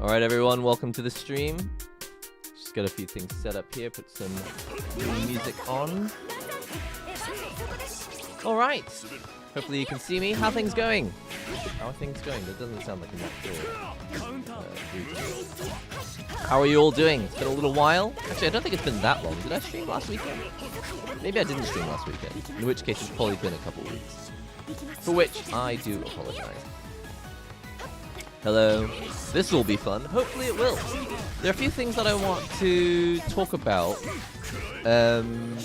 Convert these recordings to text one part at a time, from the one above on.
Alright everyone, welcome to the stream. Just got a few things set up here, put some music on. Alright, hopefully you can see me. How are things going? How are things going? That doesn't sound like a natural How are you all doing? It's been a little while. Actually, I don't think it's been that long. Did I stream last weekend? Maybe I didn't stream last weekend. In which case, it's probably been a couple weeks. For which, I do apologize. Hello. This will be fun. Hopefully it will. There are a few things that I want to talk about. And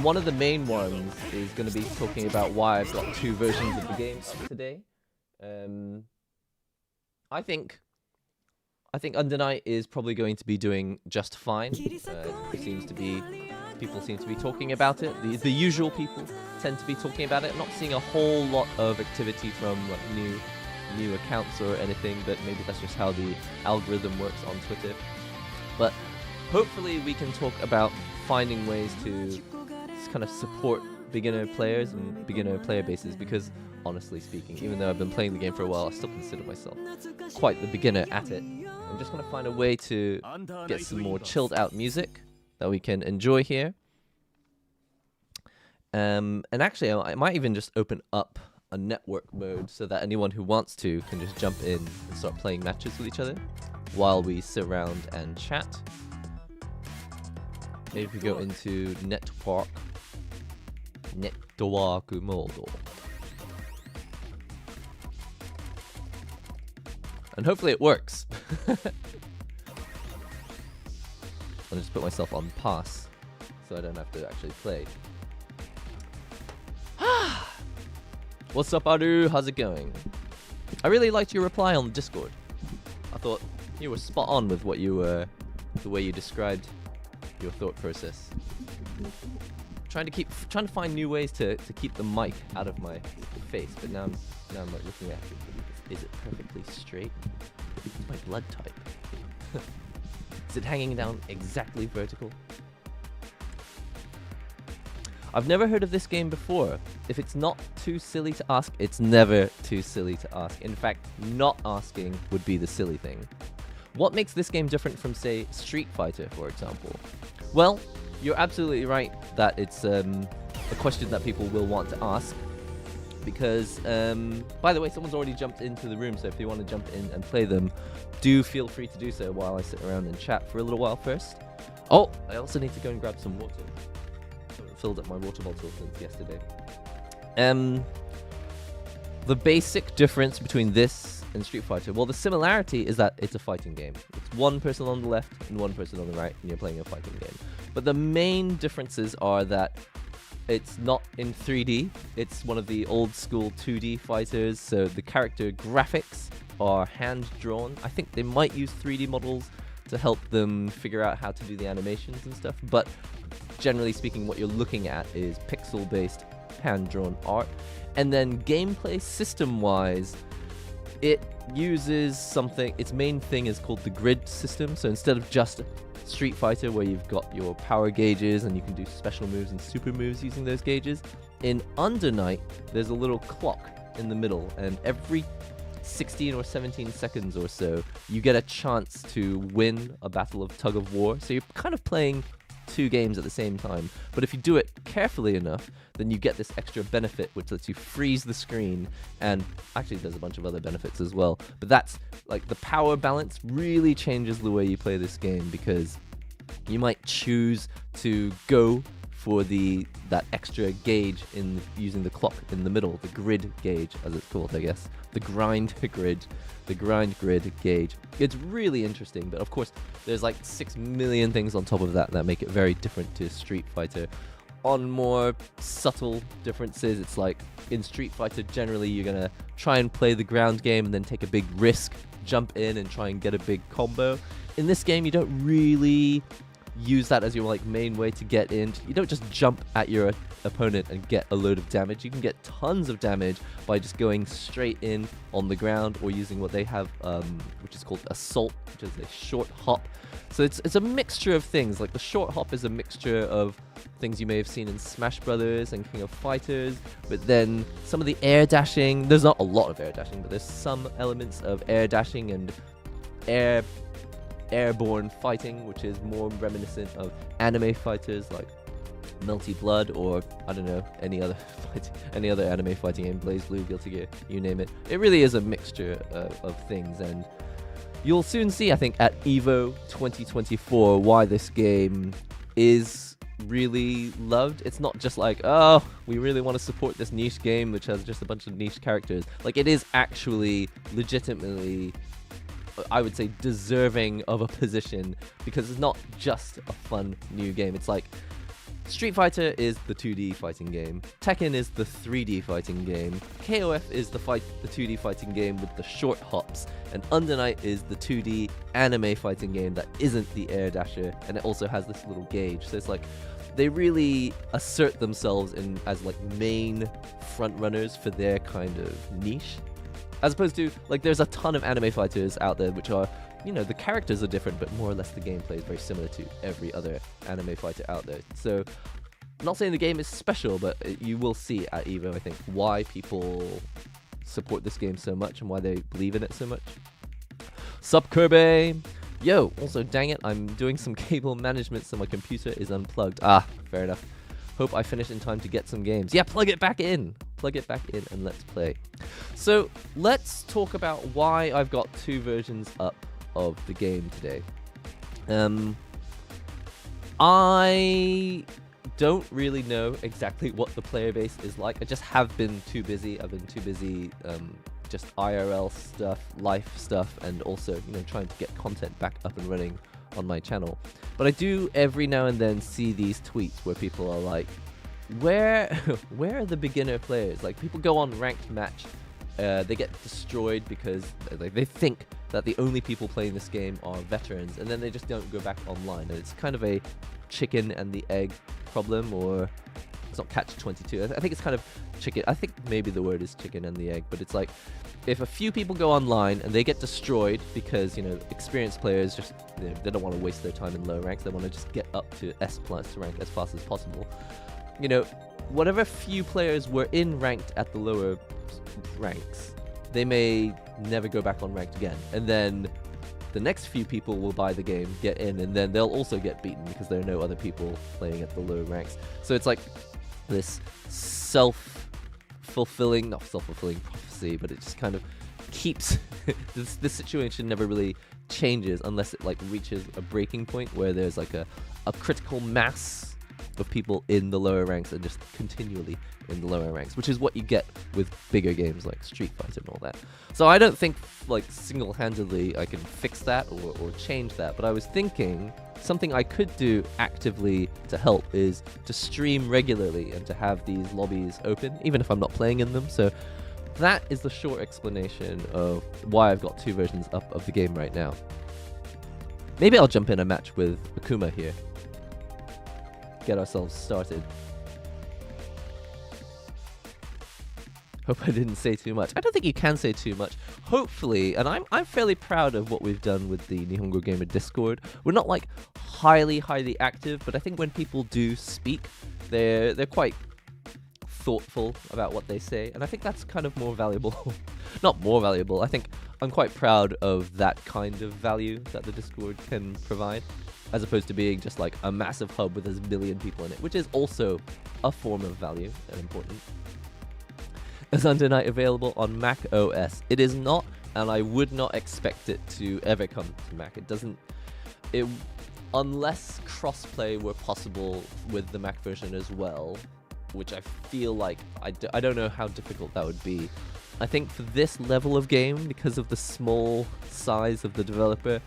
one of the main ones is going to be talking about why I've got two versions of the game today. I think Under Night is probably going to be doing just fine. People seem to be talking about it. The usual people tend to be talking about it. I'm not seeing a whole lot of activity from like new accounts or anything, but maybe that's just how the algorithm works on Twitter. But hopefully we can talk about finding ways to kind of support beginner players and beginner player bases, because honestly speaking, even though I've been playing the game for a while, I still consider myself quite the beginner at it. I'm just going to find a way to get some more chilled out music that we can enjoy here. And actually, I might even just open up a network mode so that anyone who wants to can just jump in and start playing matches with each other while we sit around and chat. Maybe if we go into network mode. And hopefully it works. I'll just put myself on pass so I don't have to actually play. What's up, Aru? How's it going? I really liked your reply on Discord. I thought you were spot on with what you were, the way you described your thought process. Trying to find new ways to keep the mic out of my face, but now I'm like looking at it. Is it perfectly straight? It's my blood type. Is it hanging down exactly vertical? I've never heard of this game before. If it's not too silly to ask, it's never too silly to ask. In fact, not asking would be the silly thing. What makes this game different from, say, Street Fighter, for example? Well, you're absolutely right that it's a question that people will want to ask. Because, by the way, someone's already jumped into the room, so if you want to jump in and play them, do feel free to do so while I sit around and chat for a little while first. Oh, I also need to go and grab some water. Filled up my water bottle since yesterday. The basic difference between this and Street Fighter, well, the similarity is that it's a fighting game. It's one person on the left and one person on the right, and you're playing a fighting game. But the main differences are that it's not in 3D. It's one of the old school 2D fighters, so the character graphics are hand-drawn. I think they might use 3D models to help them figure out how to do the animations and stuff, but generally speaking, what you're looking at is pixel-based, hand-drawn art. And then gameplay system-wise, it uses something, its main thing is called the grid system. So instead of just Street Fighter, where you've got your power gauges and you can do special moves and super moves using those gauges, in Under Night, there's a little clock in the middle, and every 16 or 17 seconds or so, you get a chance to win a battle of tug of war. So you're kind of playing two games at the same time, but if you do it carefully enough, then you get this extra benefit which lets you freeze the screen, and actually there's a bunch of other benefits as well, but that's like the power balance really changes the way you play this game, because you might choose to go for that extra gauge in using the clock in the middle, the grid gauge as it's called, I guess, the grind grid gauge. It's really interesting, but of course there's like 6 million things on top of that make it very different to Street Fighter. On more subtle differences, it's like in Street Fighter generally you're gonna try and play the ground game and then take a big risk, jump in and try and get a big combo. In this game you don't really use that as your like main way to get in. You don't just jump at your opponent and get a load of damage. You can get tons of damage by just going straight in on the ground or using what they have, which is called assault, which is a short hop. So it's a mixture of things. Like the short hop is a mixture of things you may have seen in Smash Brothers and King of Fighters, but then some of the air dashing. There's not a lot of air dashing, but there's some elements of air dashing and airborne fighting, which is more reminiscent of anime fighters like Melty Blood, or I don't know, any other anime fighting game, Blaze Blue, Guilty Gear, you name it. It really is a mixture of things, and you'll soon see, I think, at EVO 2024 why this game is really loved. It's not just like, oh, we really want to support this niche game which has just a bunch of niche characters. Like, it is actually legitimately, I would say, deserving of a position, because it's not just a fun new game. It's like Street Fighter is the 2D fighting game, Tekken is the 3D fighting game, KOF is the 2D fighting game with the short hops, and Under Night is the 2D anime fighting game that isn't the air dasher, and it also has this little gauge. So it's like they really assert themselves in as like main front runners for their kind of niche. As opposed to, like, there's a ton of anime fighters out there which are, you know, the characters are different, but more or less the gameplay is very similar to every other anime fighter out there. So, I'm not saying the game is special, but you will see at EVO, I think, why people support this game so much and why they believe in it so much. Sup, Kirby! Yo, also, dang it, I'm doing some cable management so my computer is unplugged. Ah, fair enough. Hope I finish in time to get some games. Yeah, plug it back in! Plug it back in and let's play. So, let's talk about why I've got two versions up of the game today. I don't really know exactly what the player base is like. I just have been too busy. I've been too busy just IRL stuff, life stuff, and also, you know, trying to get content back up and running on my channel. But I do every now and then see these tweets where people are like, where are the beginner players? Like, people go on ranked match, they get destroyed because they think that the only people playing this game are veterans, and then they just don't go back online. And it's kind of a chicken and the egg problem, or it's not catch-22. I think it's kind of chicken. I think maybe the word is chicken and the egg, but it's like, if a few people go online and they get destroyed because, you know, experienced players just, you know, they don't want to waste their time in low ranks. They want to just get up to S+ rank as fast as possible. You know, whatever few players were in ranked at the lower ranks, they may never go back on ranked again. And then the next few people will buy the game, get in, and then they'll also get beaten because there are no other people playing at the low ranks. So it's like this not self-fulfilling prophecy, but it just kind of keeps this situation never really changes unless it like reaches a breaking point where there's like a critical mass of people in the lower ranks and just continually in the lower ranks, which is what you get with bigger games like Street Fighter and all that. So I don't think like single-handedly I can fix that or change that, but I was thinking something I could do actively to help is to stream regularly and to have these lobbies open, even if I'm not playing in them. So that is the short explanation of why I've got two versions up of the game right now. Maybe I'll jump in a match with Akuma here. Get ourselves started. Hope I didn't say too much. I don't think you can say too much. Hopefully, and I'm fairly proud of what we've done with the NihongoGamer Discord. We're not like highly active, but I think when people do speak, they're quite thoughtful about what they say, and I think that's kind of more valuable. Not more valuable. I think I'm quite proud of that kind of value that the Discord can provide, as opposed to being just like a massive hub with a million people in it, which is also a form of value and important. Is Under Night available on Mac OS? It is not, and I would not expect it to ever come to Mac. Unless crossplay were possible with the Mac version as well, which I feel like I don't know how difficult that would be. I think for this level of game, because of the small size of the developer,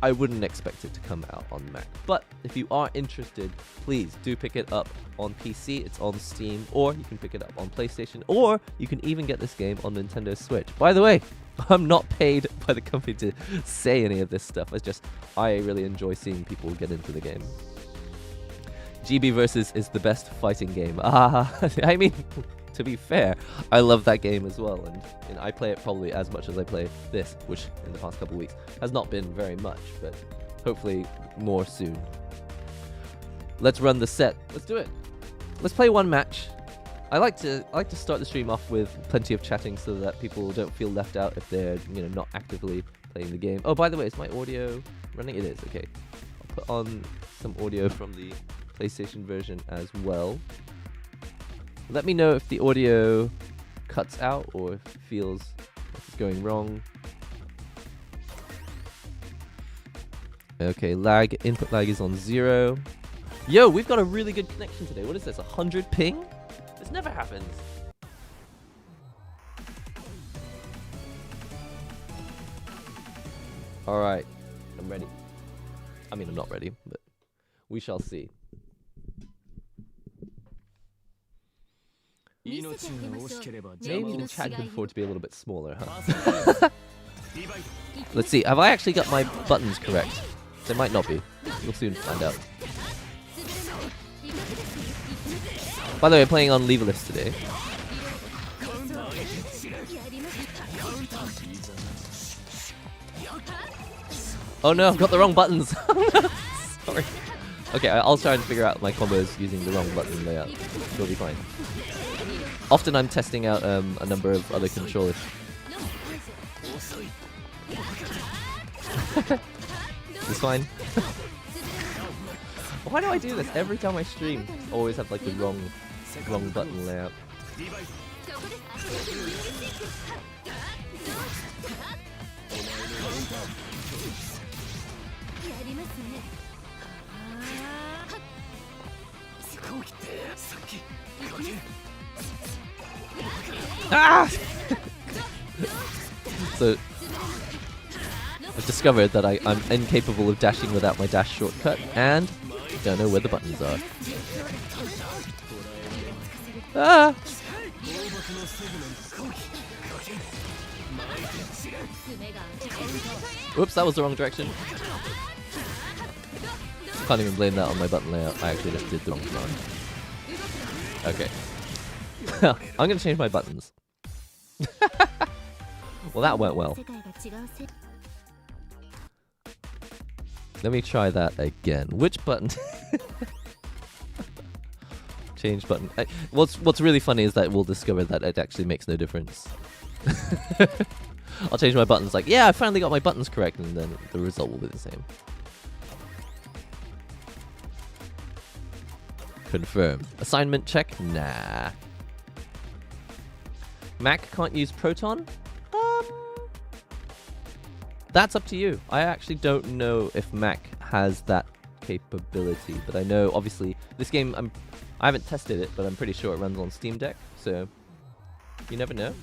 I wouldn't expect it to come out on Mac. But if you are interested, please do pick it up on PC. It's on Steam, or you can pick it up on PlayStation, or you can even get this game on Nintendo Switch. By the way, I'm not paid by the company to say any of this stuff. It's just I really enjoy seeing people get into the game. GB Versus is the best fighting game. I mean, to be fair, I love that game as well, and I play it probably as much as I play this, which in the past couple of weeks has not been very much, but hopefully more soon. Let's run the set. Let's do it. Let's play one match. I like to start the stream off with plenty of chatting so that people don't feel left out if they're not actively playing the game. Oh, by the way, is my audio running? It is. Okay. I'll put on some audio from the PlayStation version as well. Let me know if the audio cuts out or if it feels like it's going wrong. Okay, input lag is on 0. Yo, we've got a really good connection today. What is this, 100 ping? This never happens. Alright, I'm ready. I mean, I'm not ready, but we shall see. Maybe the chat can afford to be a little bit smaller, huh? Let's see, have I actually got my buttons correct? They might not be. We'll soon find out. By the way, I'm playing on Leverless today. Oh no, I've got the wrong buttons. Sorry. Okay, I'll try and figure out my combos using the wrong button layout. It'll be fine. Often I'm testing out a number of other controllers. It's fine. Why do I do this every time I stream? I always have like the wrong button layout. Ah! So I've discovered that I'm incapable of dashing without my dash shortcut, and don't know where the buttons are. Ah! Whoops, that was the wrong direction. Can't even blame that on my button layout. I actually just did the wrong command. Okay. I'm gonna change my buttons. Well, that went well. Let me try that again. Which button? Change button. What's really funny is that we'll discover that it actually makes no difference. I'll change my buttons like, yeah, I finally got my buttons correct, and then the result will be the same. Confirm. Assignment check? Nah. Mac can't use Proton? That's up to you. I actually don't know if Mac has that capability, but I know obviously this game I haven't tested it, but I'm pretty sure it runs on Steam Deck, so you never know.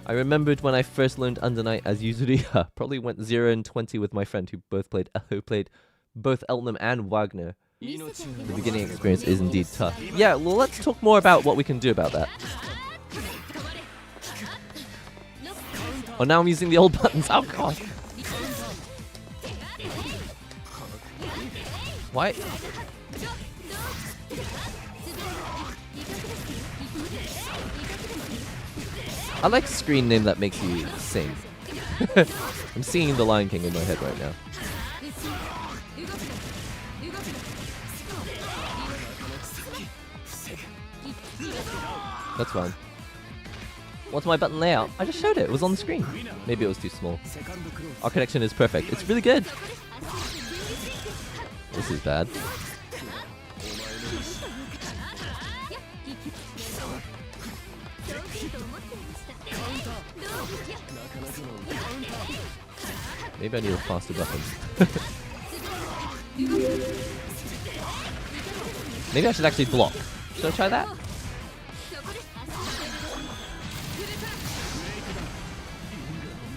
I remembered when I first learned Under Night as Yuzuriha. Probably went 0 and 20 with my friend who played both Eltnam and Wagner. The beginning experience is indeed tough. Yeah, well, let's talk more about what we can do about that. Oh, now I'm using the old buttons. Oh, God. Why? I like a screen name that makes you sing. I'm singing The Lion King in my head right now. That's fine. What's my button layout? I just showed it. It was on the screen. Maybe it was too small. Our connection is perfect. It's really good. This is bad. Maybe I need a faster button. Maybe I should actually block. Should I try that?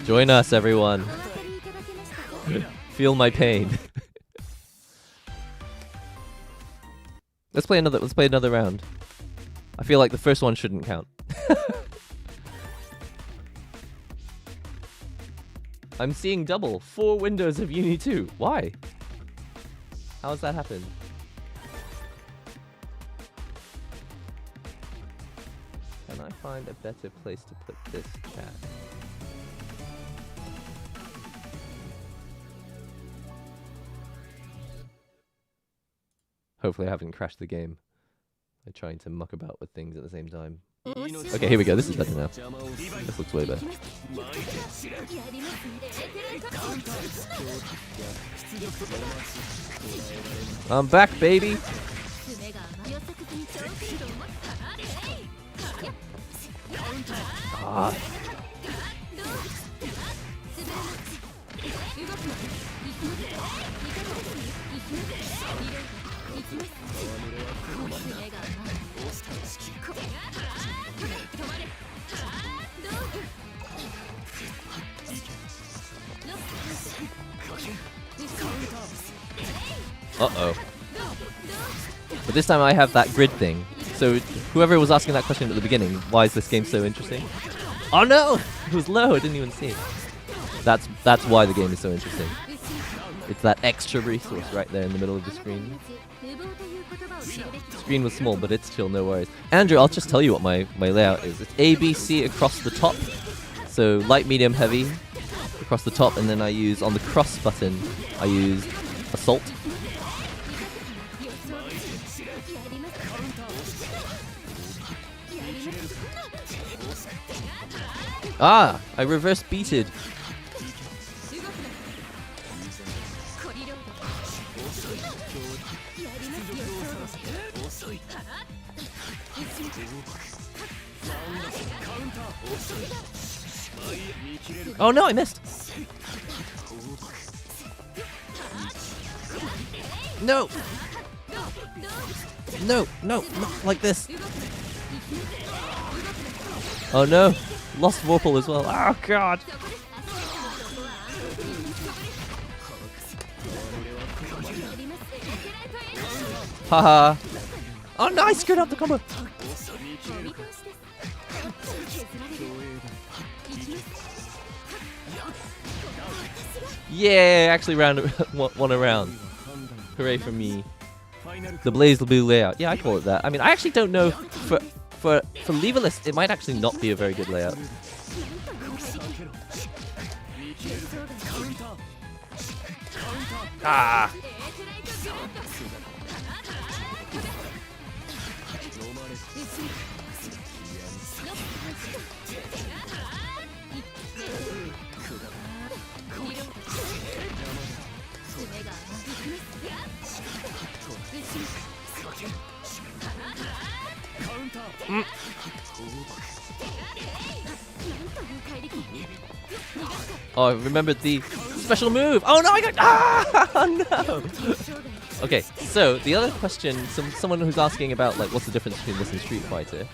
Join us, everyone. Feel my pain. Let's play another round. I feel like the first one shouldn't count. I'm seeing double. 4 windows of Uni 2. Why? How has that happened? Can I find a better place to put this cat? Hopefully I haven't crashed the game by trying to muck about with things at the same time. Okay, here we go. This is better now. This looks way better. I'm back, baby! Ah. Uh-oh. But this time I have that grid thing. So whoever was asking that question at the beginning, why is this game so interesting? Oh no! It was low, I didn't even see it. That's why the game is so interesting. It's that extra resource right there in the middle of the screen. The screen was small, but it's still no worries. Andrew, I'll just tell you what my layout is. It's A, B, C across the top. So light, medium, heavy across the top, and then I use, on the cross button, I use assault. Ah! I reverse beated. Oh no, I missed! No! No, no, not like this! Oh no! Lost Vorpal as well. Oh god! Haha! Oh no, I screwed up the combo! Yeah, actually won a round. Hooray for me. The Blaze Blue layout. Yeah, I call it that. I mean, I actually don't know. For Leverless, it might actually not be a very good layout. Ah! Mm. Oh, I remembered the special move. Oh no, I got. Ah, no. Okay, so the other question, someone who's asking about like what's the difference between this and Street Fighter.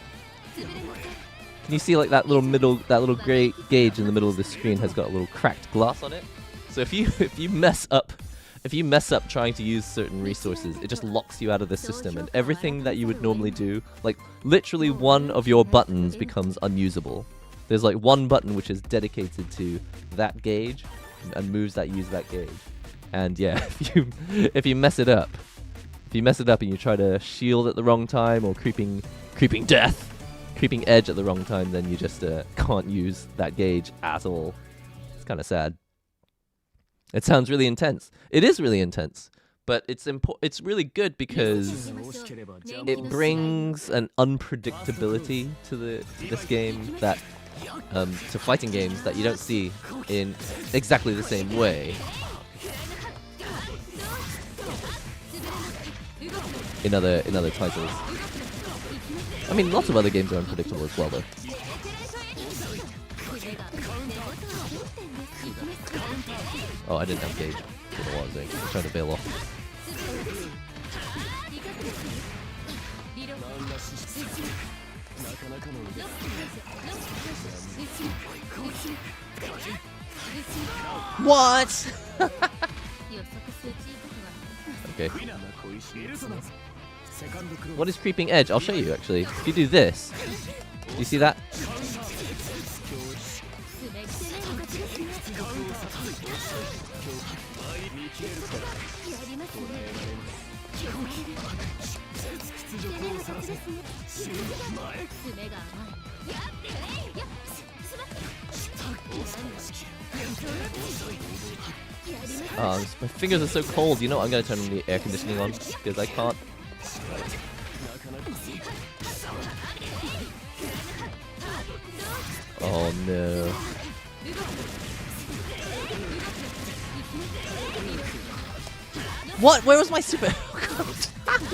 Can you see like that little gray gauge in the middle of the screen has got a little cracked glass on it? So if you mess up trying to use certain resources, it just locks you out of the system, and everything that you would normally do, like literally one of your buttons becomes unusable. There's like one button which is dedicated to that gauge and moves that use that gauge. And yeah, if you mess it up and you try to shield at the wrong time or creeping edge at the wrong time, then you just can't use that gauge at all. It's kind of sad. It sounds really intense. It is really intense, but it's really good because it brings an unpredictability to this game that to fighting games that you don't see in exactly the same way in other titles. I mean, lots of other games are unpredictable as well, though. Oh, I didn't have gauge. I don't know what I was doing. I was trying to bail off. What? Okay. What is creeping edge? I'll show you, actually. If you do this, Do you see that? My fingers are so cold. You know what? I'm gonna turn the air conditioning on because I can't. Oh no. What? Where was my super?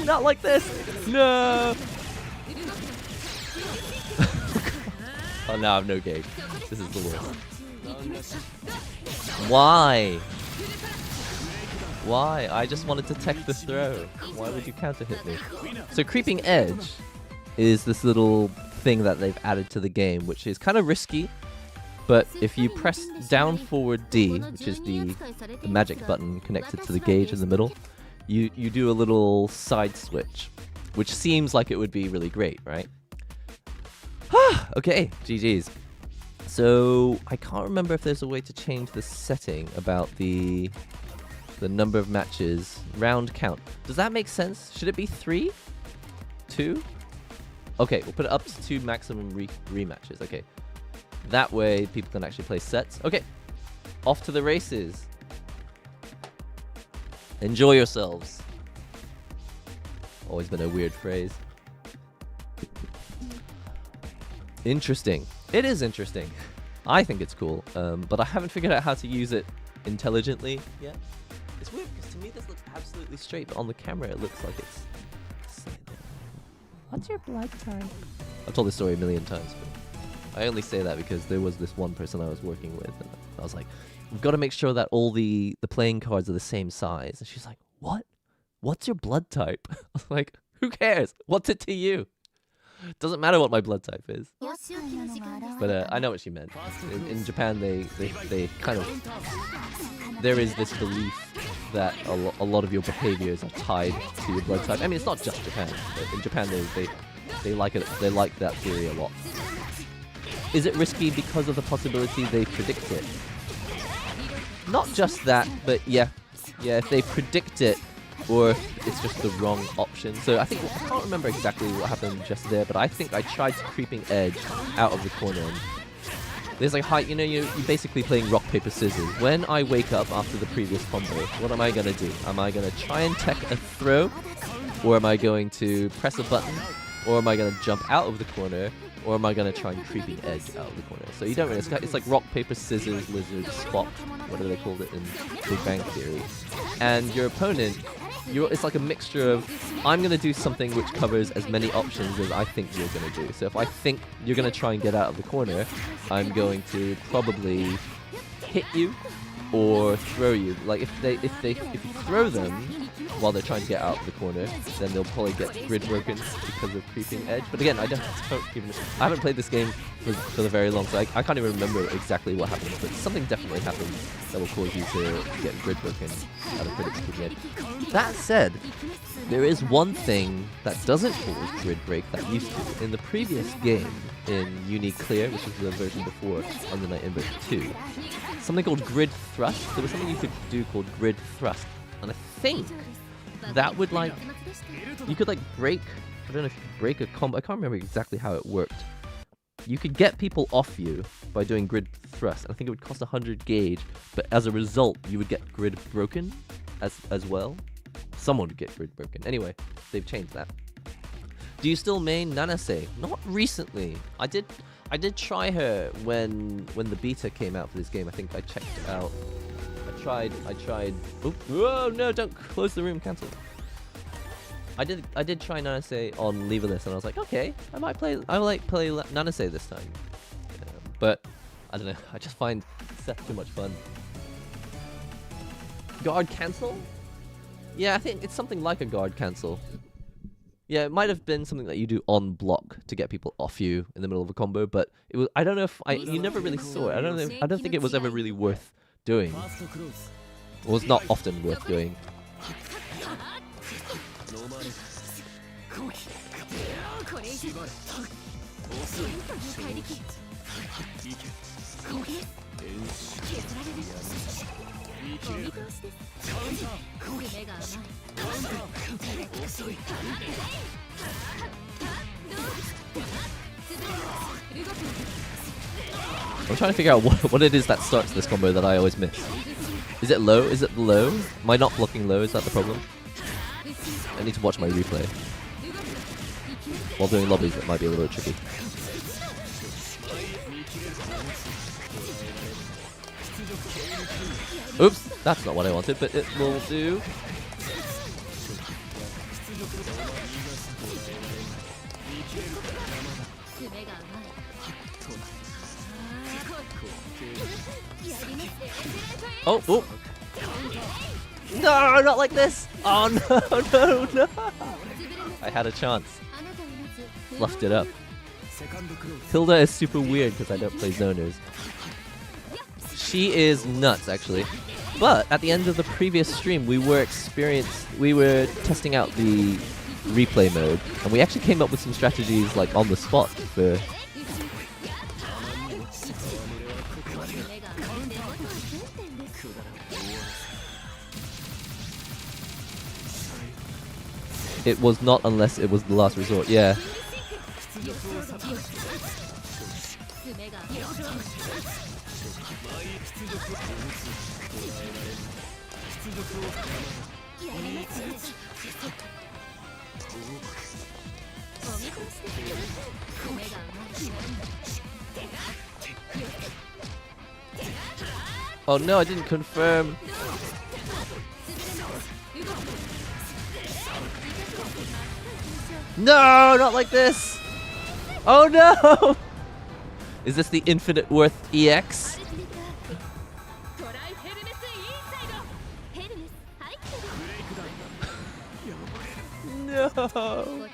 Not like this. No. Oh, now I have no gauge. This is the worst. Why? Why? I just wanted to tech the throw. Why would you counter hit me? So creeping edge is this little thing that they've added to the game, which is kind of risky. But if you press down forward D, which is the magic button connected to the gauge in the middle, you do a little side switch, which seems like it would be really great, right? Okay, GG's. So I can't remember if there's a way to change the setting about the number of matches, round count. Does that make sense? Should it be 3? 2? Okay, we'll put it up to 2 maximum rematches. Okay. That way people can actually play sets. Okay. Off to the races. Enjoy yourselves. Always been a weird phrase. Interesting. It is interesting. I think it's cool, but I haven't figured out how to use it intelligently yet. It's weird because to me this looks absolutely straight, but on the camera it looks like it's... What's your blood type? I've told this story a million times, but I only say that because there was this one person I was working with, and I was like, we've got to make sure that all the playing cards are the same size. And she's like, what? What's your blood type? I was like, who cares? What's it to you? Doesn't matter what my blood type is. But I know what she meant. In Japan, they kind of... There is this belief that a lot of your behaviors are tied to your blood type. I mean, it's not just Japan, but in Japan they like it. They like that theory a lot. Is it risky because of the possibility they predict it? Not just that, but yeah, if they predict it, or if it's just the wrong option. So I can't remember exactly what happened just there, but I think I tried to creeping edge out of the corner. And there's like height, you're basically playing rock, paper, scissors. When I wake up after the previous combo, what am I going to do? Am I going to try and tech a throw? Or am I going to press a button? Or am I going to jump out of the corner? Or am I going to try and creeping edge out of the corner? So you don't really, it's like rock, paper, scissors, lizard, spot, whatever they called it in Big Bang Theory. And your opponent, it's like a mixture of, I'm going to do something which covers as many options as I think you're going to do. So if I think you're going to try and get out of the corner, I'm going to probably hit you or throw you. Like if you throw them while they're trying to get out of the corner, then they'll probably get grid broken because of creeping edge. But again, I haven't played this game for the very long, so I can't even remember exactly what happened. But something definitely happened that will cause you to get grid broken out of creeping edge. That said, there is one thing that doesn't cause grid break that used to. In the previous game, in Uni Clear, which was the version before on the Night Inverse 2, something called grid thrust. There was something you could do called grid thrust, and I think that would you could break, I don't know if you could break a combo, I can't remember exactly how it worked. You could get people off you by doing grid thrust, and I think it would cost 100 gauge, but as a result, you would get grid broken as well. Someone would get grid broken. Anyway, they've changed that. Do you still main Nanase? Not recently. I did try her when the beta came out for this game. I think I checked it out. I tried. Oh, whoa, no, don't close the room, cancel. I did try Nanase on Leaverless, and I was like, okay, I might play Nanase this time. But I don't know. I just find Seth too much fun. Guard cancel? Yeah, I think it's something like a guard cancel. Yeah, it might have been something that you do on block to get people off you in the middle of a combo, but it was, I don't know if you never really saw it. I don't think it was ever really worth doing. It was not often worth doing. I'm trying to figure out what it is that starts this combo that I always miss. Is it low? Is it low? Am I not blocking low? Is that the problem? I need to watch my replay. While doing lobbies, it might be a little bit tricky. Oops, that's not what I wanted, but it will do. Oh, oh. No, not like this. Oh, no, no. I had a chance. Fluffed it up. Hilda is super weird because I don't play zoners. She is nuts, actually. But at the end of the previous stream, we were testing out the replay mode, and we actually came up with some strategies like on the spot for. It was not unless it was the last resort, yeah. Oh no, I didn't confirm. No, not like this. Oh no! Is this the infinite worth EX? No!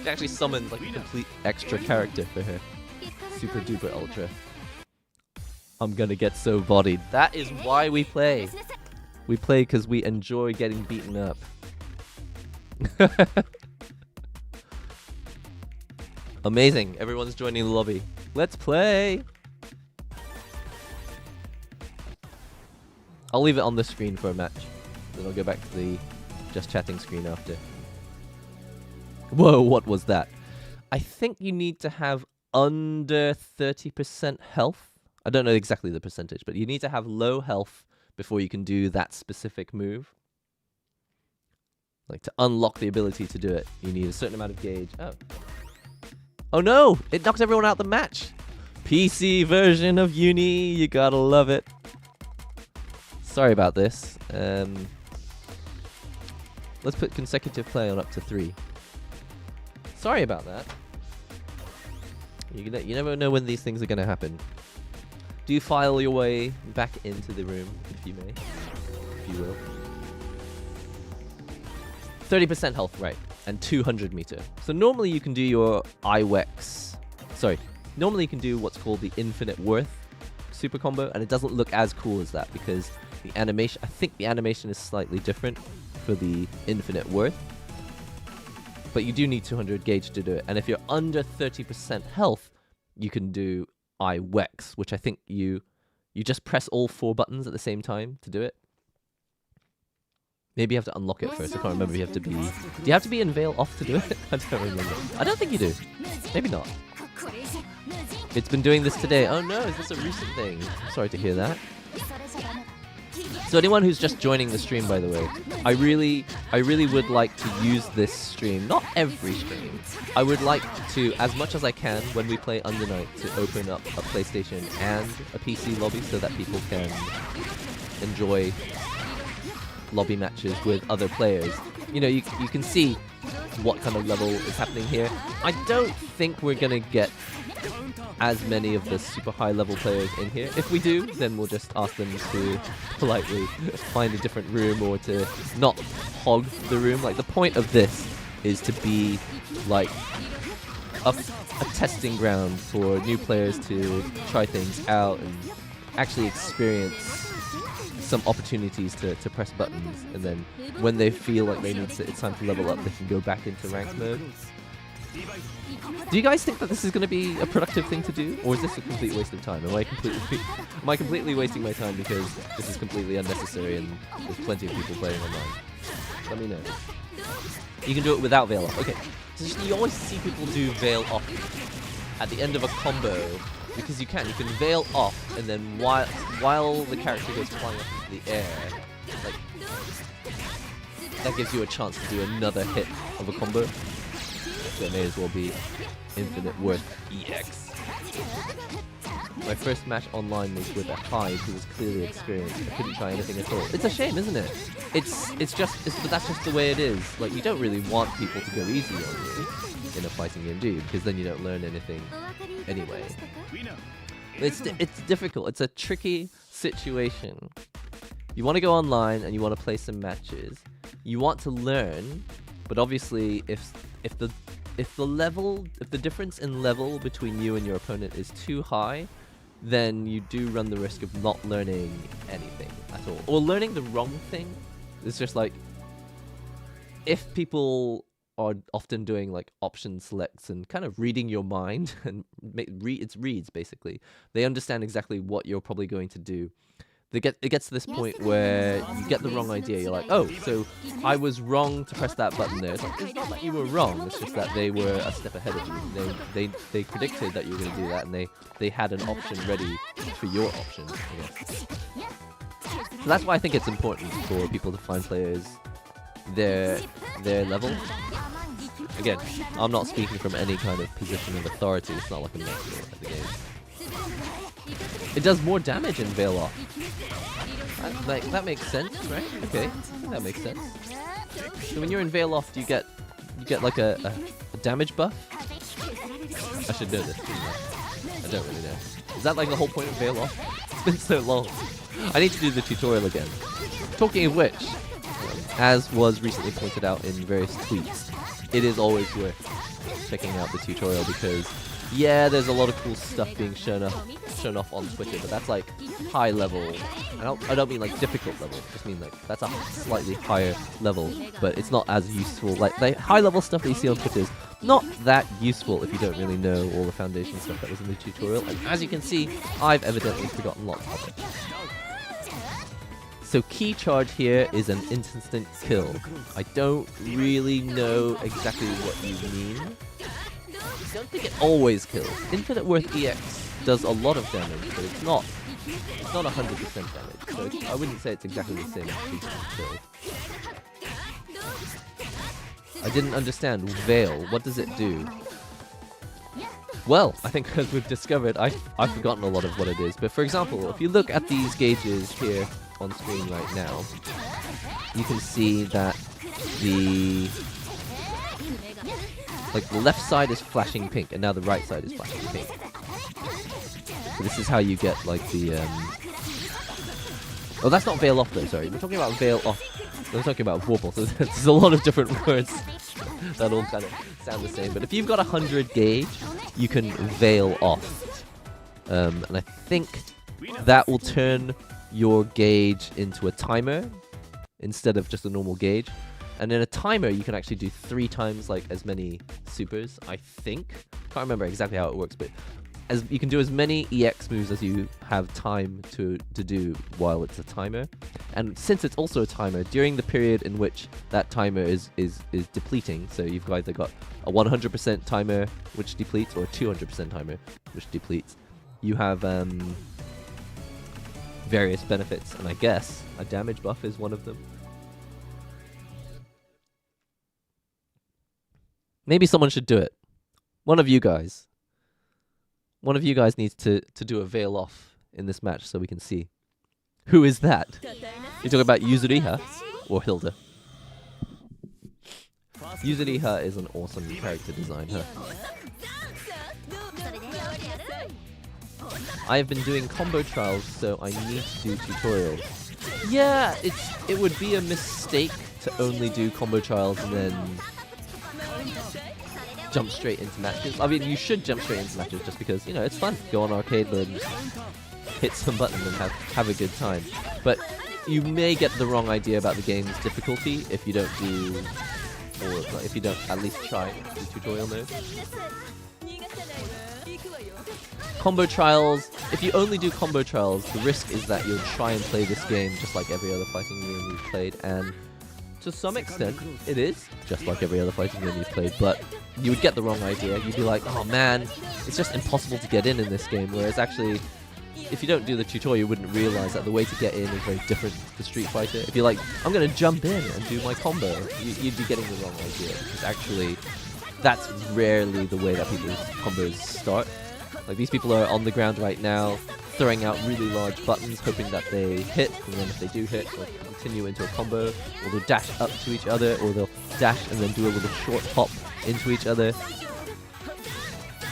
She actually summoned like a complete extra character for her. Super duper ultra. I'm gonna get so bodied. That is why we play. We play because we enjoy getting beaten up. Amazing. Everyone's joining the lobby. Let's play. I'll leave it on the screen for a match. Then I'll go back to the just chatting screen after. Whoa, what was that? I think you need to have under 30% health. I don't know exactly the percentage, but you need to have low health before you can do that specific move. Like to unlock the ability to do it, you need a certain amount of gauge. Oh. Oh no! It knocks everyone out the match! PC version of Uni, you gotta love it. Sorry about this. Let's put consecutive play on up to 3. Sorry about that. You never know when these things are gonna happen. Do file your way back into the room, if you may. If you will. 30% health, right. And 200 meter. So normally you can do your IWEX. Sorry. Normally you can do what's called the infinite worth super combo, and it doesn't look as cool as that because the animation, I think the animation is slightly different for the infinite worth. But you do need 200 gauge to do it. And if you're under 30% health, you can do IWEX, which I think you just press all 4 buttons at the same time to do it. Maybe you have to unlock it first. I can't remember if you have to be... Do you have to be in Veil off to do it? I don't remember. I don't think you do. Maybe not. It's been doing this today. Oh no, is this a recent thing? Sorry to hear that. So anyone who's just joining the stream, by the way, I really would like to use this stream. Not every stream. I would like to, as much as I can, when we play Under Night, to open up a PlayStation and a PC lobby so that people can enjoy lobby matches with other players. You know, you can see what kind of level is happening here. I don't think we're gonna get as many of the super high level players in here. If we do, then we'll just ask them to politely find a different room or to not hog the room. Like, the point of this is to be like a testing ground for new players to try things out and actually experience some opportunities to press buttons, and then when they feel like they need to, it's time to level up, they can go back into ranked mode. Do you guys think that this is going to be a productive thing to do, or is this a complete waste of time? Am I completely wasting my time because this is completely unnecessary and there's plenty of people playing online? Let me know. You can do it without veil off. Okay, so you always see people do veil off at the end of a combo because you can veil off, and then while the character goes flying up into the air, like that gives you a chance to do another hit of a combo. So it may as well be infinite worth EX. My first match online was with a Hive who was clearly experienced. I couldn't try anything at all. It's a shame, isn't it? But that's just the way it is. Like, you don't really want people to go easy on you in a fighting game, do you? Because then you don't learn anything anyway. It's difficult. It's a tricky situation. You want to go online and you want to play some matches. You want to learn, but obviously if the difference in level between you and your opponent is too high, then you do run the risk of not learning anything at all, or learning the wrong thing. It's just like, if people are often doing like option selects and kind of reading your mind and it's reads basically, they understand exactly what you're probably going to do. It gets to this point where you get the wrong idea. You're like, oh, so I was wrong to press that button there. It's like, it's not that you were wrong. It's just that they were a step ahead of you. They predicted that you were going to do that, and they had an option ready for your option, I guess. So that's why I think it's important for people to find players their level. Again, I'm not speaking from any kind of position of authority. It's not like I'm an expert at the game. It does more damage in Veil Off. That makes sense, right? Okay, that makes sense. So when you're in Veil Off, you get like a damage buff? I should know this, shouldn't I? I don't really know. Is that like the whole point of Veil Off? It's been so long. I need to do the tutorial again. Talking of which, as was recently pointed out in various tweets, it is always worth checking out the tutorial because, yeah, there's a lot of cool stuff being shown off on Twitter, but that's like high level. I don't mean like difficult level. I just mean like that's a slightly higher level, but it's not as useful. Like the high level stuff that you see on Twitter is not that useful if you don't really know all the foundation stuff that was in the tutorial. And as you can see, I've evidently forgotten lots of it. So key charge here is an instant kill. I don't really know exactly what you mean. I don't think it always kills. Infinite Worth EX does a lot of damage, but it's not 100% damage. So I wouldn't say it's exactly the same as instant kill. I didn't understand Veil. What does it do? Well, I think as we've discovered, I've forgotten a lot of what it is. But for example, if you look at these gauges here on screen right now, you can see that the left side is flashing pink, and now the right side is flashing pink. So this is how you get like the oh, that's not Veil Off though, sorry. We're talking about Veil Off. We're talking about Vorpal, so there's a lot of different words that all kind of sound the same. But if you've got 100 gauge, you can Veil Off. And I think that will turn your gauge into a timer instead of just a normal gauge. And in a timer, you can actually do 3 times like as many supers, I think. Can't remember exactly how it works, but you can do as many EX moves as you have time to do while it's a timer. And since it's also a timer, during the period in which that timer is depleting, so you've either got a 100% timer which depletes or a 200% timer which depletes, you have various benefits, and I guess a damage buff is one of them. Maybe someone should do it. One of you guys needs to do a Veil Off in this match so we can see. Who is that? You're talking about Yuzuriha or Hilda? Yuzuriha is an awesome character design, huh? I have been doing combo trials, so I need to do tutorials. Yeah, it would be a mistake to only do combo trials and then jump straight into matches. I mean, you should jump straight into matches just because, you know, it's fun. Go on arcade mode and hit some buttons and have a good time. But you may get the wrong idea about the game's difficulty if you don't do or like, if you don't at least try the tutorial mode. Combo trials. If you only do combo trials, the risk is that you'll try and play this game just like every other fighting game you've played, and to some extent, it is just like every other fighting game you've played, but you would get the wrong idea. You'd be like, oh man, it's just impossible to get in this game, whereas actually, if you don't do the tutorial, you wouldn't realize that the way to get in is very different to Street Fighter. If you're like, I'm going to jump in and do my combo, you'd be getting the wrong idea, because actually, that's rarely the way that people's combos start. Like, these people are on the ground right now, throwing out really large buttons, hoping that they hit, and then if they do hit, they'll continue into a combo, or they'll dash up to each other, or they'll dash and then do a little short hop into each other.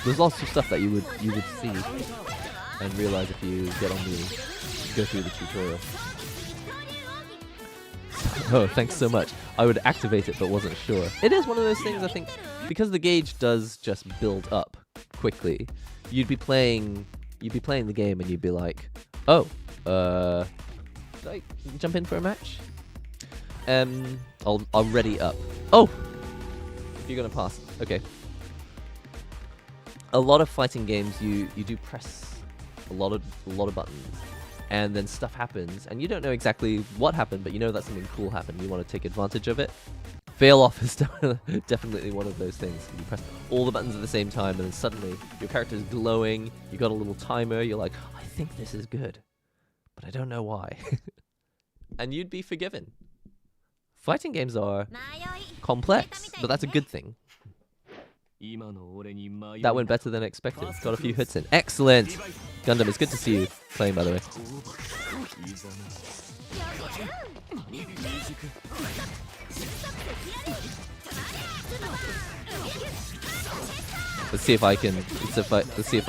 There's lots of stuff that you would see and realize if you go through the tutorial. Oh, thanks so much. I would activate it but wasn't sure. It is one of those things, I think, because the gauge does just build up quickly. You'd be playing the game and you'd be like, oh, should I jump in for a match? I'll ready up. Oh! You're gonna pass. Okay. A lot of fighting games, you do press a lot of buttons, and then stuff happens, and you don't know exactly what happened, but you know that something cool happened. You want to take advantage of it. Fail off is definitely one of those things. You press all the buttons at the same time, and then suddenly your character is glowing. You got a little timer. You're like, I think this is good, but I don't know why. And you'd be forgiven. Fighting games are complex, but that's a good thing. That went better than expected. Got a few hits in. Excellent! Gundam, it's good to see you playing, by the way. Let's see if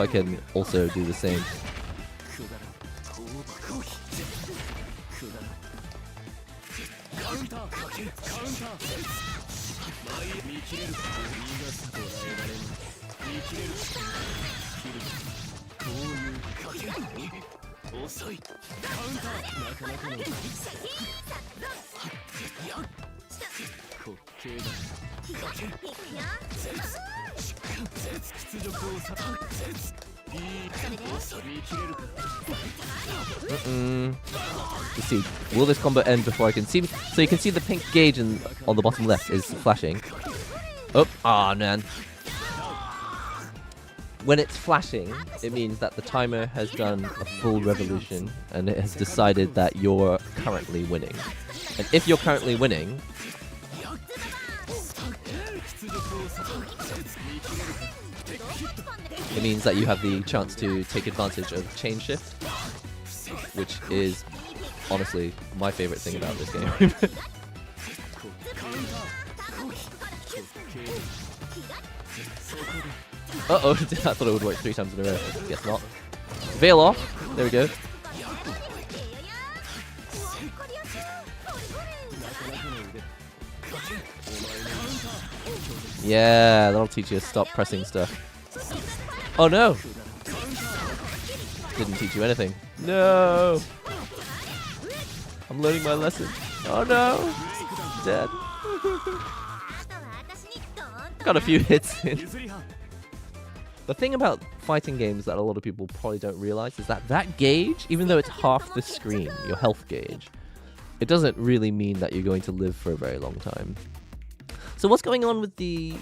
I can also do the same. Let's see. Will this combo end before I can see? So you can see the pink gauge on the bottom left is flashing. Oh, man. When it's flashing, it means that the timer has done a full revolution and it has decided that you're currently winning. And if you're currently winning, it means that you have the chance to take advantage of chain shift, which is honestly my favorite thing about this game. Uh-oh, I thought it would work 3 times in a row. Guess not. Veil off. There we go. Yeah, that'll teach you to stop pressing stuff. Oh no! Didn't teach you anything. No! I'm learning my lesson. Oh no! Dead. Got a few hits in. The thing about fighting games that a lot of people probably don't realize is that gauge, even though it's half the screen, your health gauge, it doesn't really mean that you're going to live for a very long time. So what's going on with the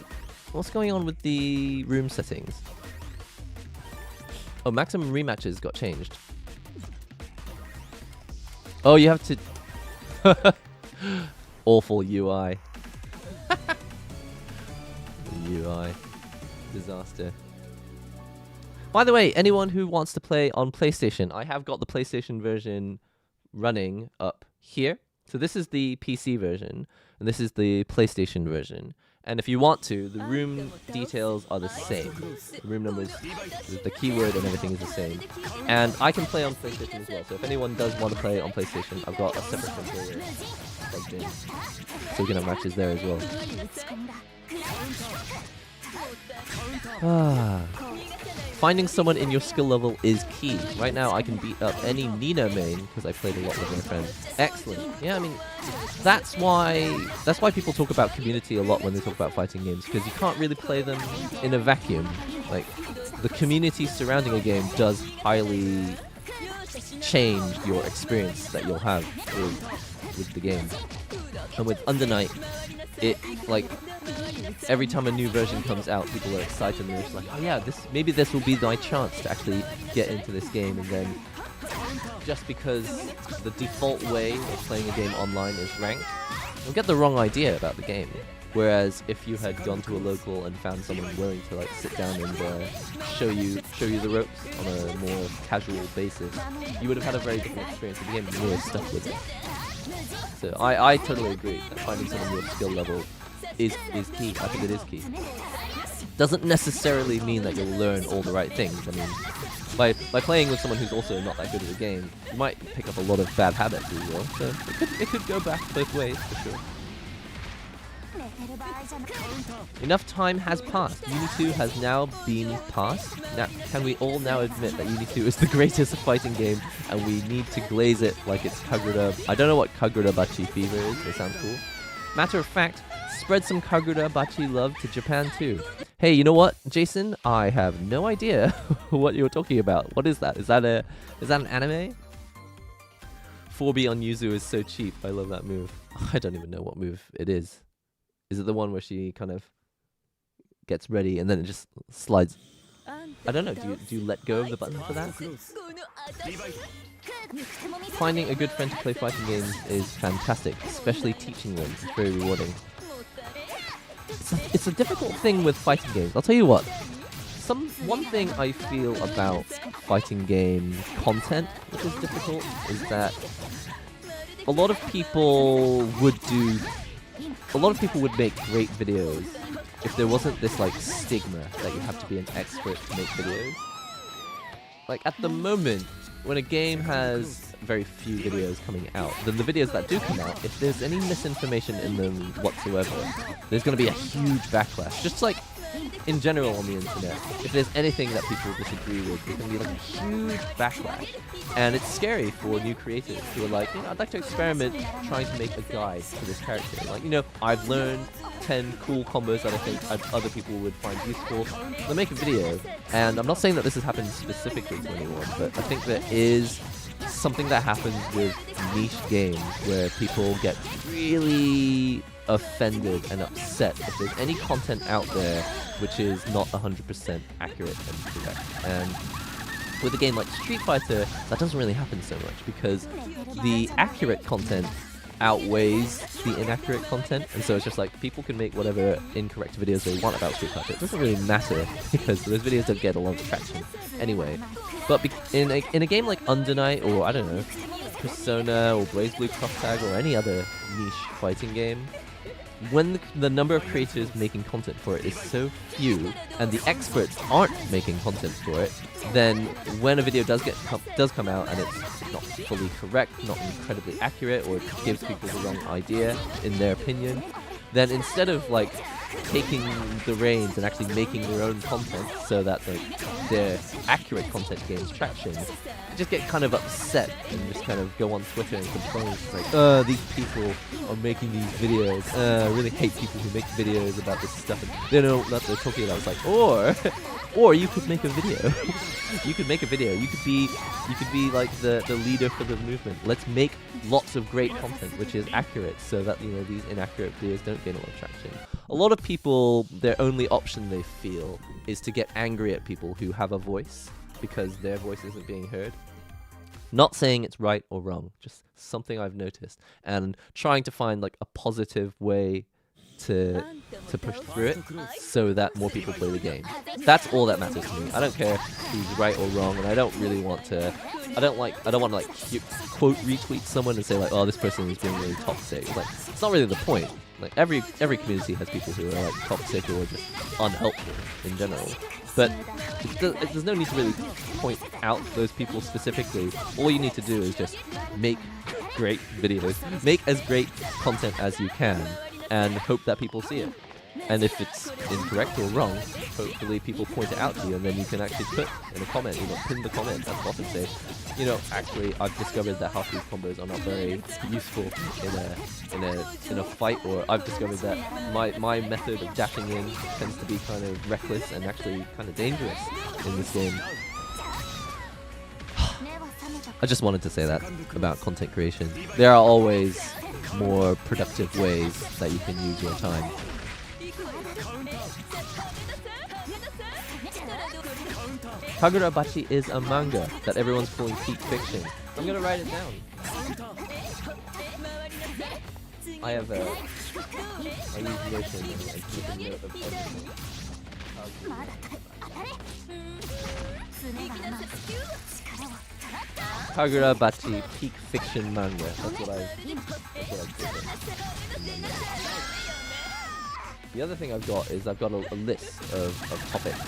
room settings? Oh, maximum rematches got changed. Oh, you have to... Awful UI. UI. Disaster. By the way, anyone who wants to play on PlayStation, I have got the PlayStation version running up here. So this is the PC version, and this is the PlayStation version. And if you want to, the room details are the same. The room numbers, the keyword and everything is the same. And I can play on PlayStation as well. So if anyone does want to play on PlayStation, I've got a separate controller plugged in. So you can have matches there as well. Finding someone in your skill level is key. Right now, I can beat up any Nino main because I played a lot with my friends. Excellent. Yeah, I mean, that's why people talk about community a lot when they talk about fighting games, because you can't really play them in a vacuum. Like, the community surrounding a game does highly change your experience that you'll have with the game. And with Under Night, it, like, every time a new version comes out, people are excited and they're just like, oh yeah, maybe this will be my chance to actually get into this game. And then, just because the default way of playing a game online is ranked, you'll get the wrong idea about the game. Whereas if you had gone to a local and found someone willing to like sit down and show you the ropes on a more casual basis, you would have had a very different experience with the game and you would have stuck with it. So I totally agree that finding someone with skill level is key. I think it is key. Doesn't necessarily mean that you'll learn all the right things. I mean, by playing with someone who's also not that good at the game, you might pick up a lot of bad habits as well. So it could go back both ways for sure. Enough time has passed. Uni 2 has now been passed. Now, can we all now admit that Uni 2 is the greatest fighting game and we need to glaze it like it's Kagura? I don't know what Kagura Bachi fever is. They sound cool. Matter of fact, spread some Kagura Bachi love to Japan too. Hey, you know what, Jason? I have no idea what you're talking about. What is that? Is that an anime? 4B on Yuzu is so cheap. I love that move. I don't even know what move it is. Is it the one where she kind of gets ready and then it just slides? I don't know. Do you let go of the button for that? Finding a good friend to play fighting games is fantastic, especially teaching them. It's very rewarding. It's a difficult thing with fighting games. I'll tell you what. One thing I feel about fighting game content, which is difficult, is that a lot of people would make great videos if there wasn't this like stigma that you have to be an expert to make videos. Like at the moment, when a game has very few videos coming out, then the videos that do come out, if there's any misinformation in them whatsoever, there's going to be a huge backlash. Just like in general on the internet, if there's anything that people disagree with, there's going to be like a huge backlash. And it's scary for new creators who are like, you know, I'd like to experiment trying to make a guide to this character. Like, you know, I've learned 10 cool combos that I think other people would find useful. They'll make a video, and I'm not saying that this has happened specifically to anyone, but I think there is something that happens with niche games where people get really offended and upset if there's any content out there which is not 100% accurate and correct. And with a game like Street Fighter, that doesn't really happen so much because the accurate content outweighs the inaccurate content, and so it's just like people can make whatever incorrect videos they want about Street Fighter. It doesn't really matter because those videos don't get a lot of traction anyway. But in a game like Under Night, or I don't know, Persona or BlazBlue Cross Tag or any other niche fighting game, when the number of creators making content for it is so few, and the experts aren't making content for it, then when a video does come out and it's not fully correct, not incredibly accurate, or it gives people the wrong idea in their opinion, then instead of like taking the reins and actually making their own content so that like their accurate content gains traction, they just get kind of upset and just kind of go on Twitter and complain like, these people are making these videos. I really hate people who make videos about this stuff and they don't know what they're talking about. It's like, or you could make a video. You could make a video. You could be like the leader for the movement. Let's make lots of great content which is accurate so that, you know, these inaccurate videos don't gain a lot of traction. A lot of people, their only option they feel is to get angry at people who have a voice because their voice isn't being heard. Not saying it's right or wrong, just something I've noticed, and trying to find like a positive way to push through it so that more people play the game. That's all that matters to me. I don't care who's right or wrong, and I don't really want to. I don't want to like quote retweet someone and say like, oh, this person is being really toxic. It's like, it's not really the point. Like every community has people who are like toxic or just unhelpful in general. But there's no need to really point out those people specifically. All you need to do is just make great videos, make as great content as you can, and hope that people see it. And if it's incorrect or wrong, hopefully people point it out to you, and then you can actually put in a comment, pin the comment at the bottom, say, actually I've discovered that half these combos are not very useful in a fight, or I've discovered that my method of dashing in tends to be kind of reckless and actually kind of dangerous in this game. I just wanted to say that about content creation. There are always more productive ways that you can use your time. Kagurabachi is a manga that everyone's calling peak fiction. I'm gonna write it down. I use Notion and keep a note of everything. Kagurabachi peak fiction manga. That's what I did. The other thing I've got is I've got a list of topics,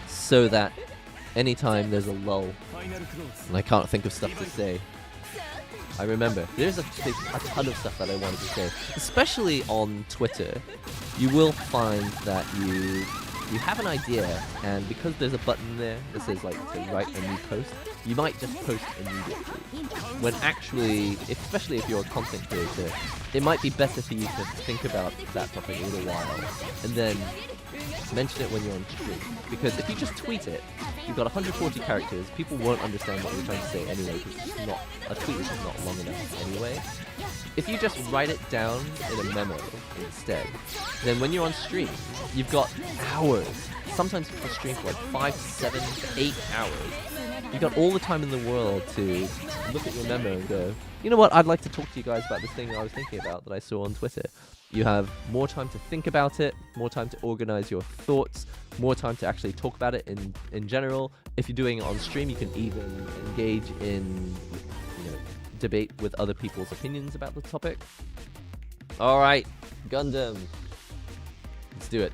so that anytime there's a lull and I can't think of stuff to say, I remember there's a ton of stuff that I wanted to say. Especially on Twitter, you will find that you have an idea, and because there's a button there that says like to write a new post, you might just post immediately. When actually, especially if you're a content creator, it might be better for you to think about that topic a little while and then mention it when you're on stream. Because if you just tweet it, you've got 140 characters, people won't understand what you're trying to say anyway, because a tweet is just not long enough anyway. If you just write it down in a memo instead, then when you're on stream, you've got hours. Sometimes people stream for like 5, 7, 8 hours. You've got all the time in the world to look at your memo and go, you know what, I'd like to talk to you guys about this thing I was thinking about that I saw on Twitter. You have more time to think about it, more time to organize your thoughts, more time to actually talk about it in general. If you're doing it on stream, you can even engage in debate with other people's opinions about the topic. Alright, Gundam. Let's do it.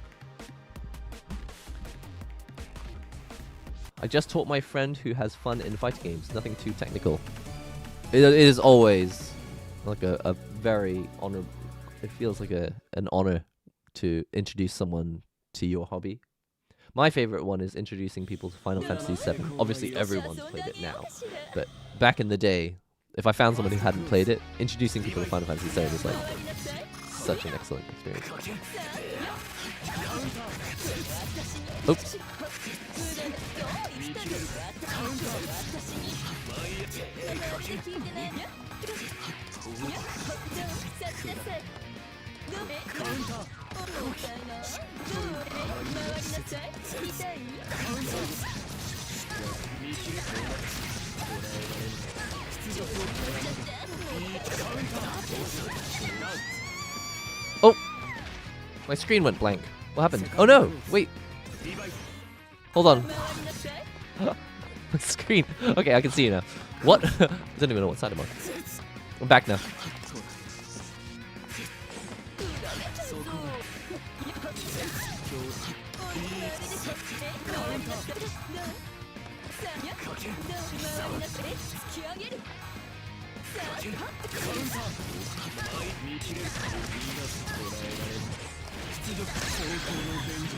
I just taught my friend who has fun in fighting games, nothing too technical. It is always like a very honorable, it feels like an honor to introduce someone to your hobby. My favorite one is introducing people to Final Fantasy VII. Obviously everyone's played it now, but back in the day, if I found someone who hadn't played it, introducing people to Final Fantasy VII is like such an excellent experience. Oops. Oh! My screen went blank. What happened? Oh no! Wait! Hold on. My screen. Okay, I can see you now. What? I don't even know what side I'm on. I'm back now.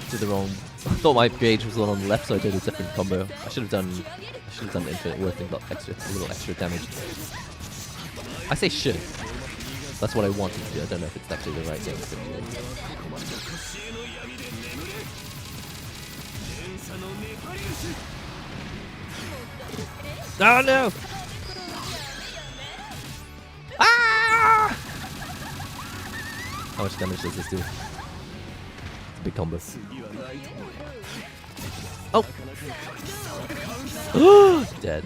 Did the wrong. I thought my gauge was the one on the left, so I did a different combo. I should have done infinite worth and got a little extra damage. I say should. That's what I wanted to do. I don't know if it's actually the right thing to do. Oh no! Ah! How much damage does this do? It's a big combo. Oh! Dead.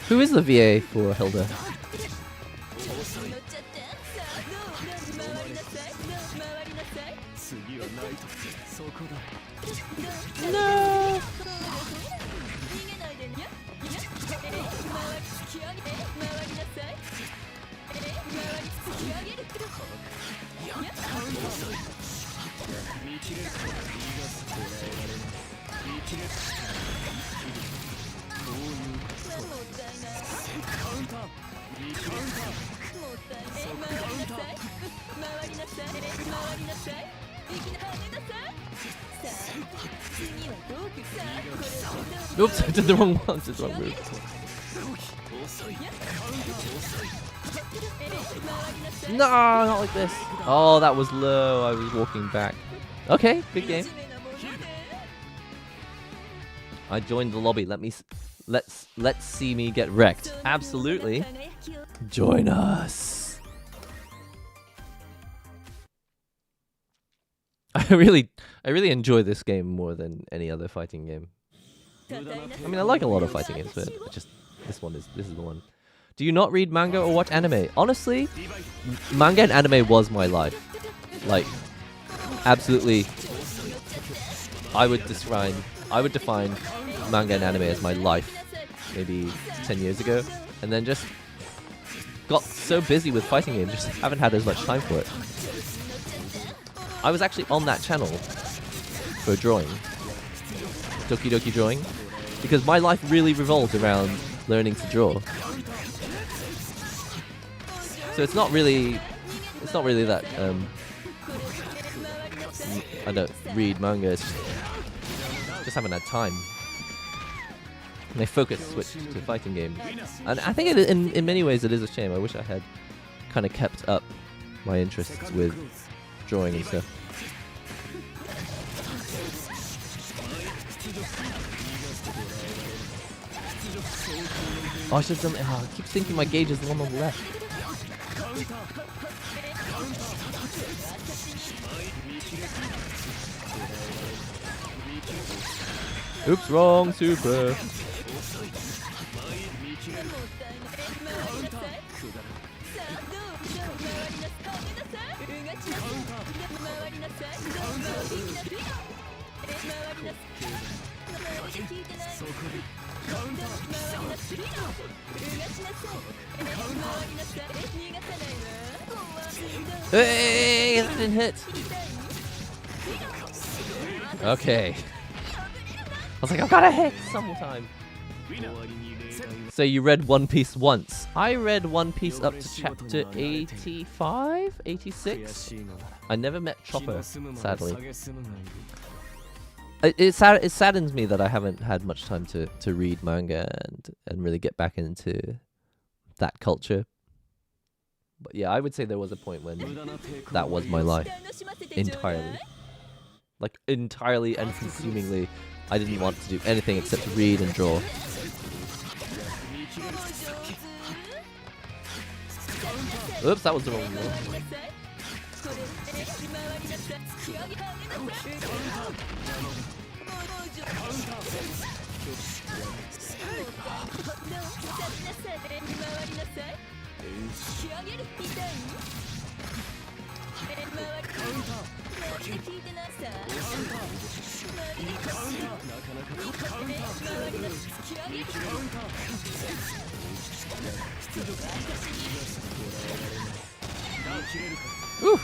Who is the VA for Hilda? No! Oops, I did the wrong one. Did the wrong move. No, not like this. Oh, that was low. I was walking back. Okay, good game. I joined the lobby. Let's see me get wrecked. Absolutely. Join us. I really enjoy this game more than any other fighting game. I mean, I like a lot of fighting games, but just this is the one. Do you not read manga or watch anime? Honestly, manga and anime was my life. Like, absolutely. I would define manga and anime as my life maybe 10 years ago, and then just got so busy with fighting games, just haven't had as much time for it. I was actually on that channel for drawing, Doki Doki Drawing, because my life really revolved around learning to draw. So it's not really that I don't read manga. It's just haven't had time. My focus switched to fighting games, and I think in many ways it is a shame. I wish I had kind of kept up my interests with drawing and stuff. Oh, I should have done it. Oh, I keep thinking my gauge is the one on the left. Oops, wrong super. Hey, that didn't hit. Okay. I was like, I've got to hit sometime. So you read One Piece once. I read One Piece up to chapter 85, 86. I never met Chopper, sadly. It saddens me that I haven't had much time to read manga and really get back into that culture. But yeah, I would say there was a point when that was my life entirely. Like, entirely and consumingly, I didn't want to do anything except to read and draw. Oops, that was the wrong one. Ooh.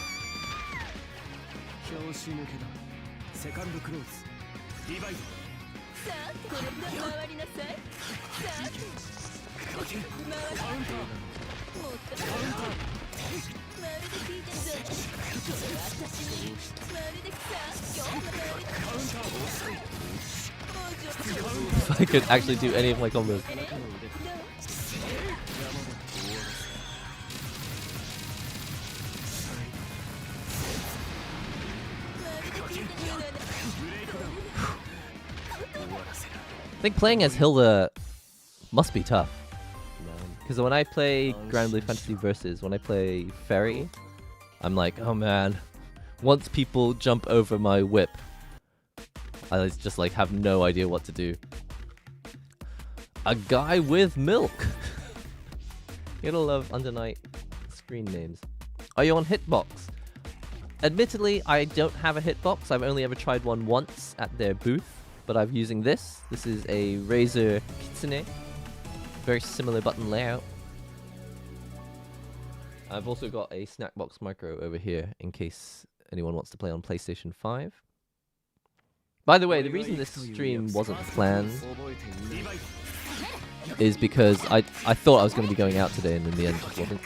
If I could actually do any of my combos. I think playing as Hilda must be tough. Because when I play Grand Blue Fantasy Versus, when I play Fairy, I'm like, oh man, once people jump over my whip, I just like have no idea what to do. A guy with milk. You gotta love Undernight screen names. Are you on Hitbox? Admittedly, I don't have a Hitbox. I've only ever tried one once at their booth, but I'm using this. This is a Razer Kitsune. Very similar button layout. I've also got a Snackbox Micro over here in case anyone wants to play on PlayStation 5. By the way, the reason this stream wasn't planned is because I thought I was going to be going out today, and in the end, just wasn't.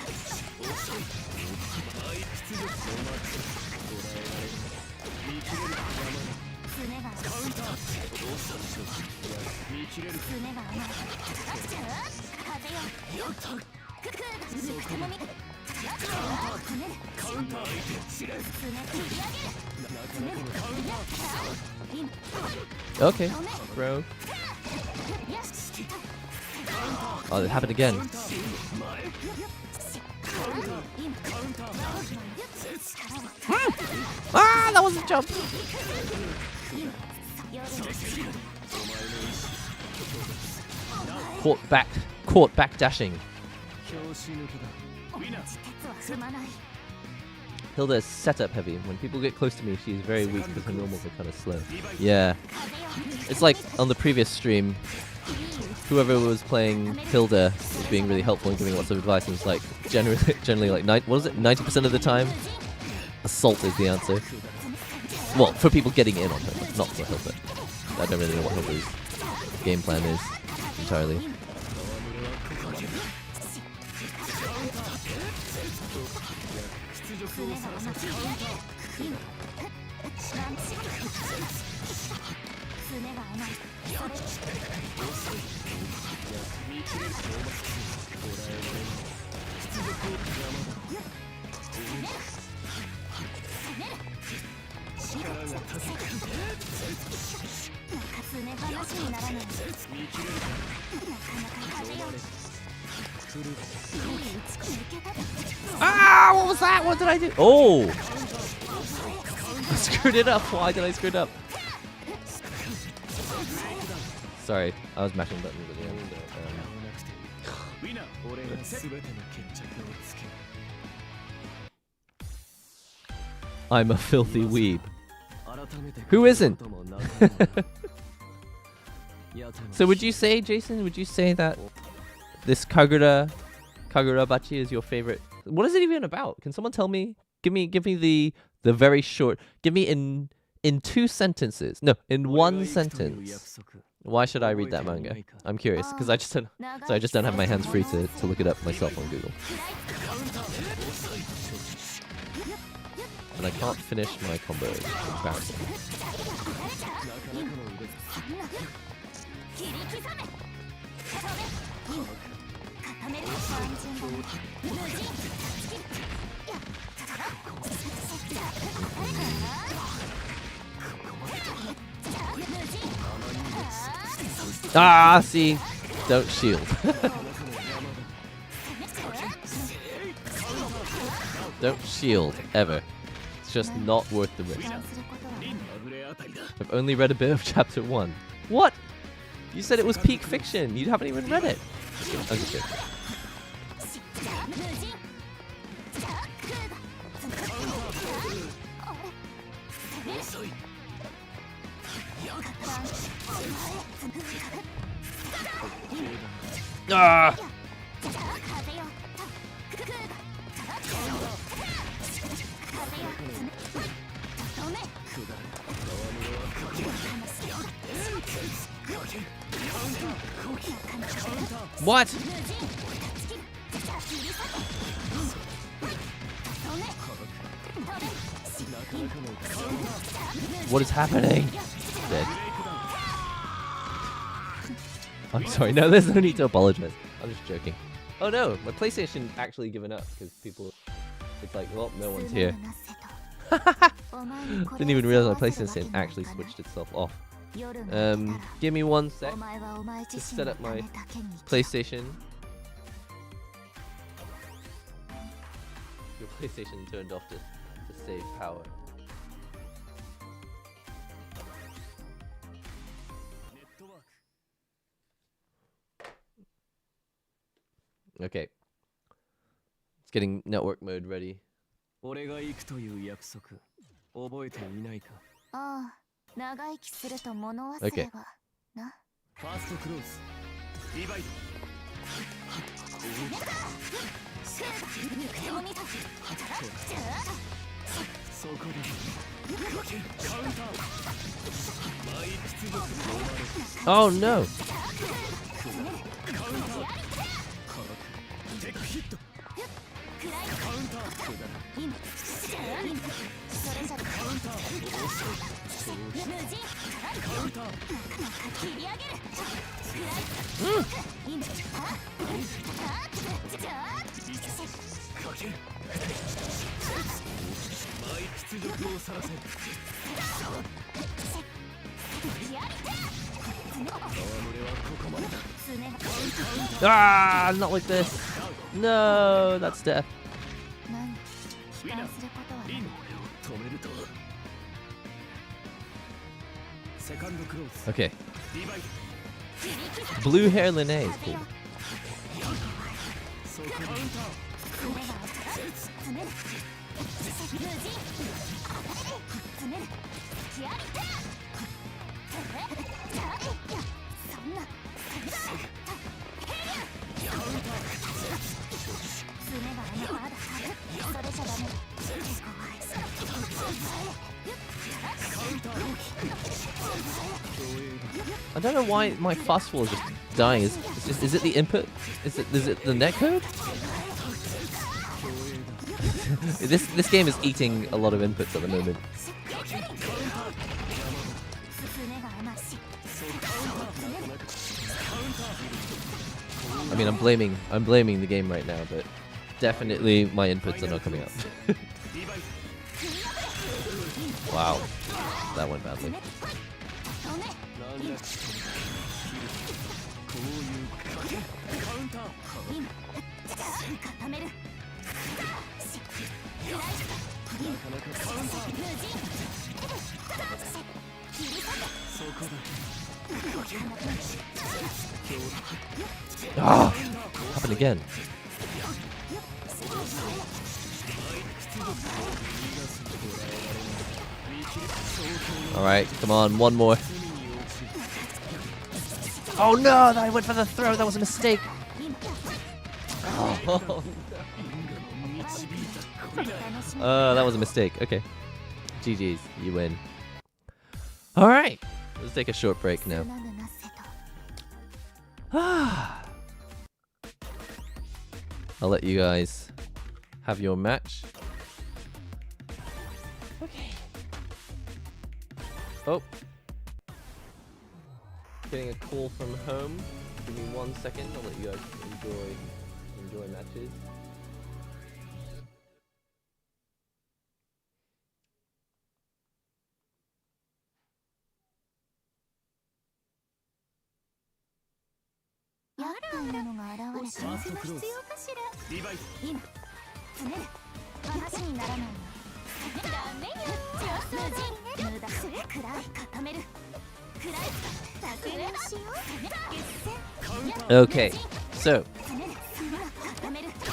Okay, bro. Oh, it happened again. Ah, that was a jump. Caught back dashing. Hilda is setup heavy. When people get close to me, she's very weak because her normals are kind of slow. Yeah. It's like on the previous stream, whoever was playing Hilda was being really helpful and giving lots of advice, and it's like generally like 90% of the time, assault is the answer. Well, for people getting in on her, not for Hilda. I don't really know what Hilda's game plan is entirely. Ah, what was that? What did I do? Oh! I screwed it up. Why did I screw it up? Sorry, I was mashing buttons at the end. I'm a filthy weeb. Who isn't? So would you say, Jason, would you say that this Kagurabachi is your favorite? What is it even about? Can someone tell me? Give me the very short. Give me in 2 sentences. No, in 1 sentence. Why should I read that manga? I'm curious because I just don't have my hands free to look it up myself on Google. And I can't finish my combo. Embarrassing. Ah, see? Don't shield. Don't shield, ever. It's just not worth the risk. I've only read a bit of chapter 1. What? You said it was peak fiction. You haven't even read it. I'm just kidding. Ah! What? What is happening? Dead. I'm sorry. No, there's no need to apologize. I'm just joking. Oh no, my PlayStation actually given up because people. It's like, well, no one's here. Didn't even realize my PlayStation actually switched itself off. Give me 1 sec to set up my PlayStation. Your PlayStation turned off to save power. Okay. It's getting network mode ready. Okay. Oh no! Ah, not like this. No, that's death. Okay. Blue hair Linnea is cool. I don't know why my fast wall is just dying. Is it the input? Is it the netcode? This game is eating a lot of inputs at the moment. I mean, I'm blaming the game right now, but definitely my inputs are not coming up. Wow, that went badly. Ah, happened again. All right, come on, one more. Oh no, I went for the throw. That was a mistake. Oh, that was a mistake. Okay. GG's, you win. All right, let's take a short break now. I'll let you guys have your match. Okay. Oh. Getting a call from home. Give me 1 second. I'll let you guys enjoy matches. Okay, so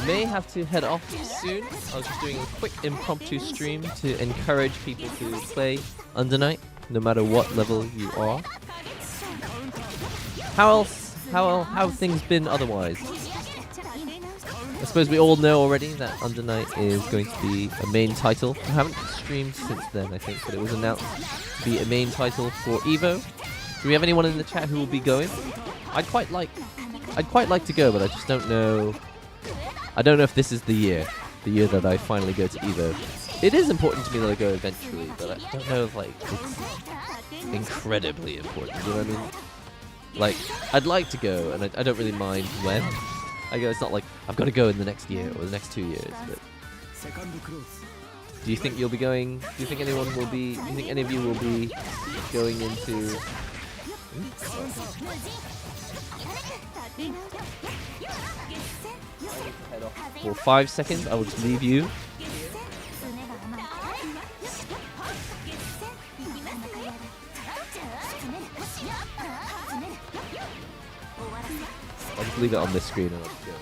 may have to head off soon. I was just doing a quick impromptu stream to encourage people to play Under Night, no matter what level you are. How have things been otherwise? I suppose we all know already that Under Night is going to be a main title. I haven't streamed since then, I think, but it was announced to be a main title for EVO. Do we have anyone in the chat who will be going? I'd quite like to go, but I just don't know. I don't know if this is the year that I finally go to EVO. It is important to me that I go eventually, but I don't know if like it's incredibly important. You know what I mean? Like, I'd like to go, and I don't really mind when I go. It's not like I've got to go in the next year or the next 2 years. But do you think you'll be going? Do you think anyone will be? Do you think any of you will be going into? Head off for 5 seconds. I will just leave you. I'll just leave it on this screen and I'll just go.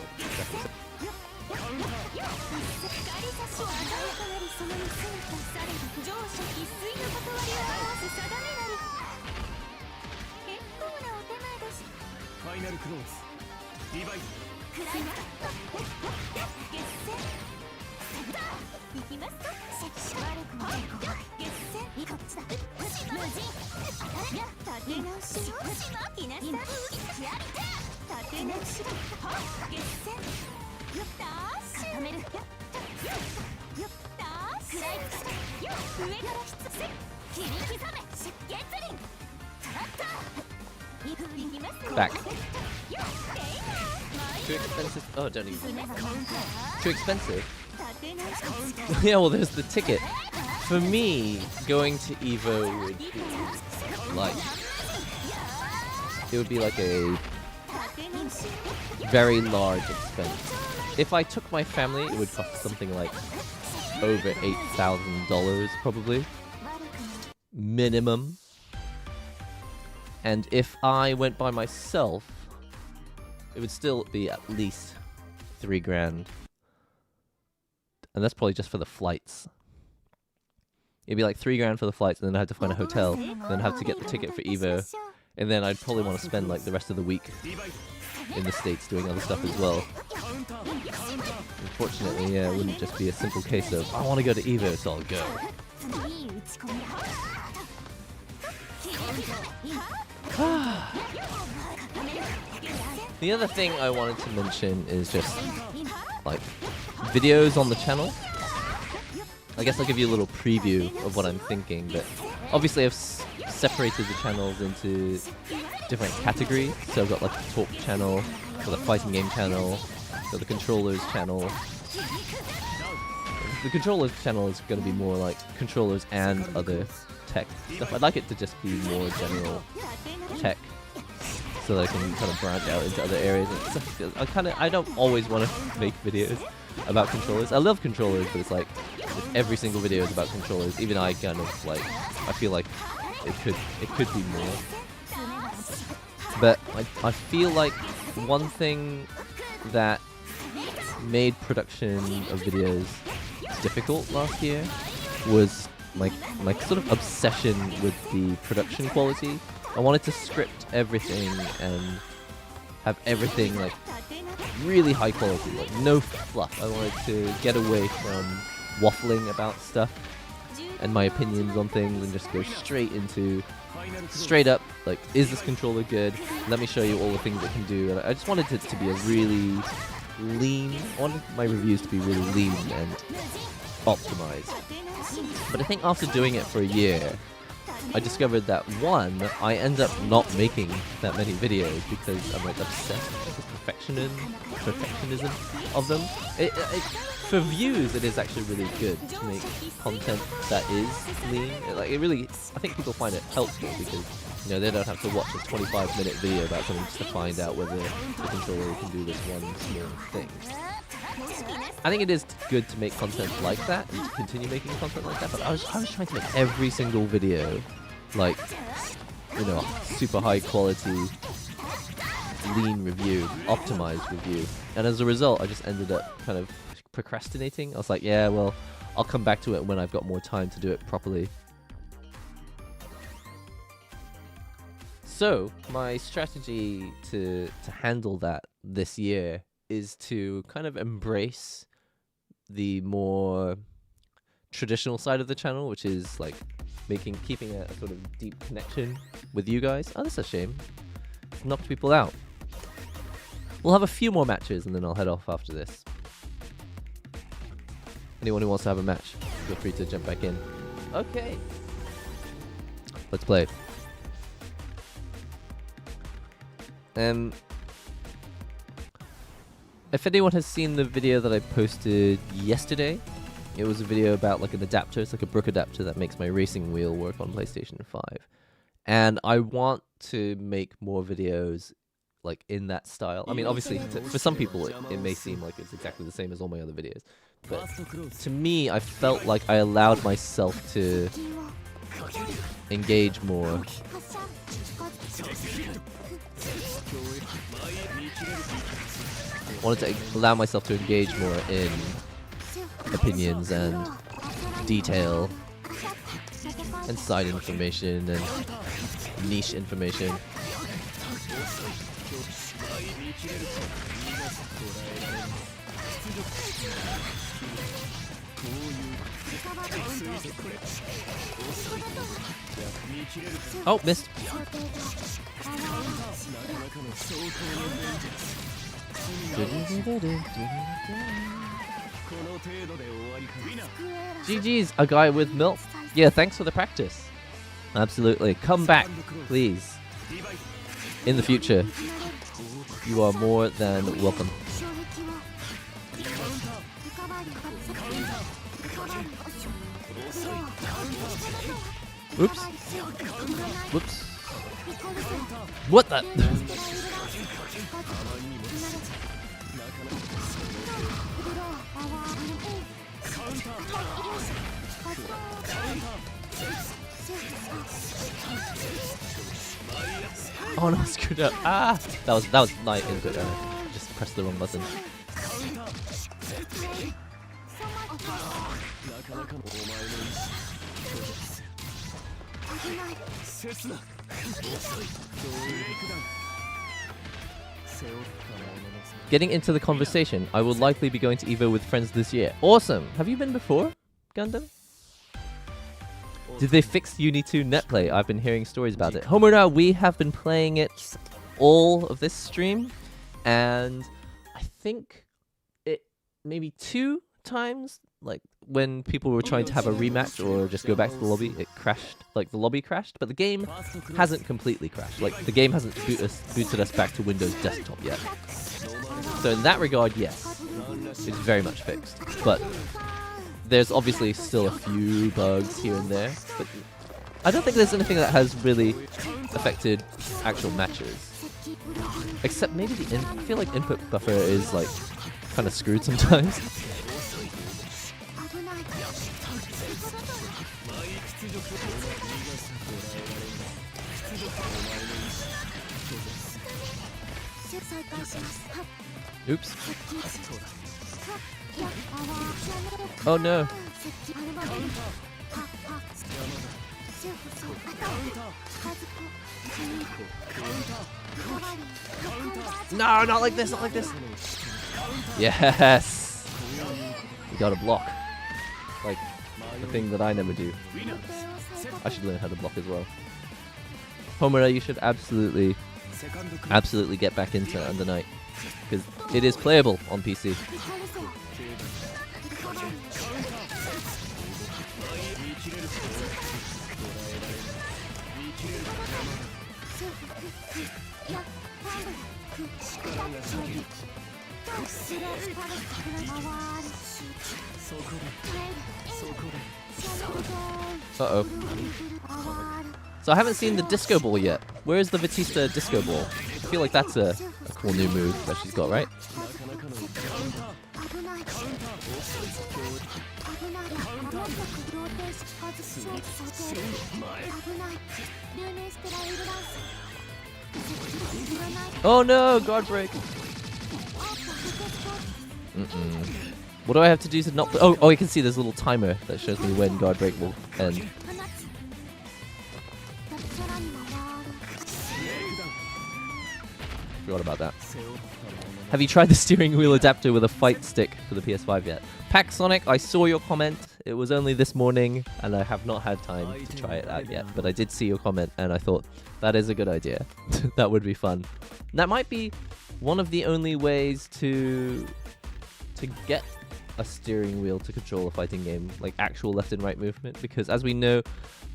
Back. Too expensive. Oh, don't even. Too expensive. Yeah, well, there's the ticket. For me, going to Evo would be like, it would be like a very large expense. If I took my family, it would cost something like over $8,000 probably, minimum. And if I went by myself, it would still be at least $3,000. And that's probably just for the flights. It'd be like $3,000 for the flights, and then I'd have to find a hotel, and then have to get the ticket for Evo, and then I'd probably want to spend like the rest of the week in the States doing other stuff as well. Unfortunately, yeah, it wouldn't just be a simple case of, I want to go to Evo, so I'll go. The other thing I wanted to mention is just, like, videos on the channel. I guess I'll give you a little preview of what I'm thinking, but obviously I've separated the channels into different categories. So I've got like a talk channel, got a fighting game channel, got the controllers channel. The controllers channel is going to be more like controllers and other tech stuff. I'd like it to just be more general tech, so that I can kind of branch out into other areas. I don't always want to make videos about controllers. I love controllers, but it's like if every single video is about controllers, even I kind of like, I feel like it could be more. But I feel like one thing that made production of videos difficult last year was my sort of obsession with the production quality. I wanted to script everything and have everything like really high quality, like no fluff. I wanted to get away from waffling about stuff and my opinions on things and just go straight up, like, is this controller good? Let me show you all the things it can do. And I just wanted it to be a really lean, I wanted my reviews to be really lean and optimized. But I think after doing it for a year, I discovered that one, I end up not making that many videos because I'm like obsessed with the perfectionism of them. For views, it is actually really good to make content that is lean. I think people find it helpful because, you know, they don't have to watch a 25-minute video about something just to find out whether the controller can do this one small thing. I think it is good to make content like that and to continue making content like that, but I was trying to make every single video like, you know, super high quality, lean review, optimized review, and as a result I just ended up kind of procrastinating. I was like, yeah, well, I'll come back to it when I've got more time to do it properly. So my strategy to handle that this year is to kind of embrace the more traditional side of the channel, which is like keeping a sort of deep connection with you guys. Oh, that's a shame. Knocked people out. We'll have a few more matches and then I'll head off after this. Anyone who wants to have a match, feel free to jump back in. Okay. Let's play. If anyone has seen the video that I posted yesterday, it was a video about like an adapter. It's like a Brook adapter that makes my racing wheel work on PlayStation 5. And I want to make more videos like in that style. I mean, obviously, for some people, it may seem like it's exactly the same as all my other videos. But to me, I felt like I allowed myself to engage more. I wanted to allow myself to engage more in opinions and detail and side information and niche information. Oh, missed. GG's, a guy with milk. Yeah, thanks for the practice. Absolutely. Come back, please. in the future, you are more than welcome. Oops. Whoops. What the? Oh no, I screwed up. Ah! That was my input error. Just pressed the wrong button. Getting into the conversation, I will likely be going to EVO with friends this year. Awesome! Have you been before, Gundam? Did they fix Uni 2 netplay? I've been hearing stories about it. Homura, we have been playing it all of this stream, and I think it maybe 2 times, like when people were trying to have a rematch or just go back to the lobby, it crashed, like the lobby crashed, but the game hasn't completely crashed. Like the game hasn't booted us back to Windows desktop yet. So in that regard, yes, it's very much fixed. But there's obviously still a few bugs here and there, but I don't think there's anything that has really affected actual matches. Except maybe I feel like input buffer is like kind of screwed sometimes. Oops. Oh no. No, not like this, not like this. Yes. You gotta block. Like the thing that I never do. I should learn how to block as well. Homura, you should absolutely get back into Under Night, because it is playable on PC. Uh-oh. So I haven't seen the disco ball yet. Where is the Batista disco ball? I feel like that's a cool new move that she's got, right? Oh no, guard break. What do I have to do to not... Oh, you can see there's a little timer that shows me when guard break will end. Forgot about that. Have you tried the steering wheel adapter with a fight stick for the PS5 yet? Pack Sonic, I saw your comment. It was only this morning, and I have not had time to try it out yet. But I did see your comment, and I thought, that is a good idea. That would be fun. That might be one of the only ways to get a steering wheel to control a fighting game, like actual left and right movement, because as we know,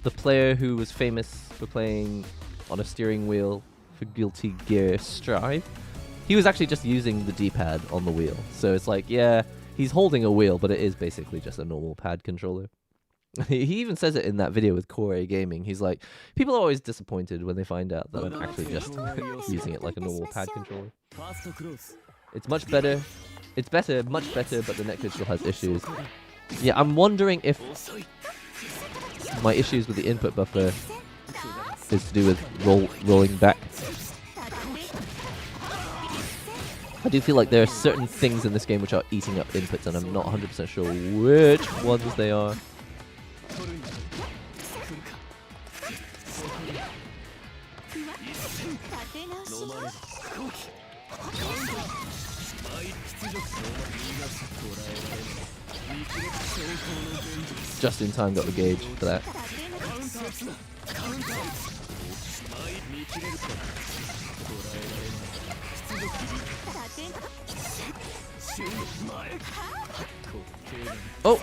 the player who was famous for playing on a steering wheel for Guilty Gear Strive, he was actually just using the D-pad on the wheel. So it's like, yeah, he's holding a wheel, but it is basically just a normal pad controller. He even says it in that video with Core Gaming. He's like, people are always disappointed when they find out that I'm actually just using it like a normal pad controller. It's much better. It's better, much better, but the netcode still has issues. Yeah, I'm wondering if my issues with the input buffer is to do with rolling back. I do feel like there are certain things in this game which are eating up inputs, and I'm not 100% sure which ones they are. Just in time got the gauge for that. Oh!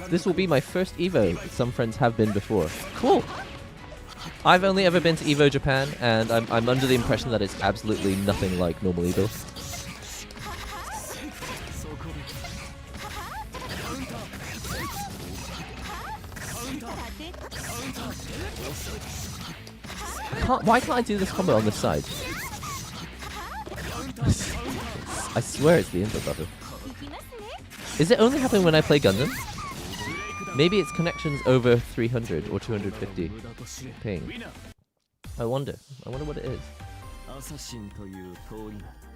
This will be my first Evo. Some friends have been before. Cool. I've only ever been to Evo Japan, and I'm under the impression that it's absolutely nothing like normal Evo. Why can't I do this combo on this side? I swear it's the input button. Is it only happening when I play Gundam? Maybe it's connections over 300 or 250 ping. I wonder what it is.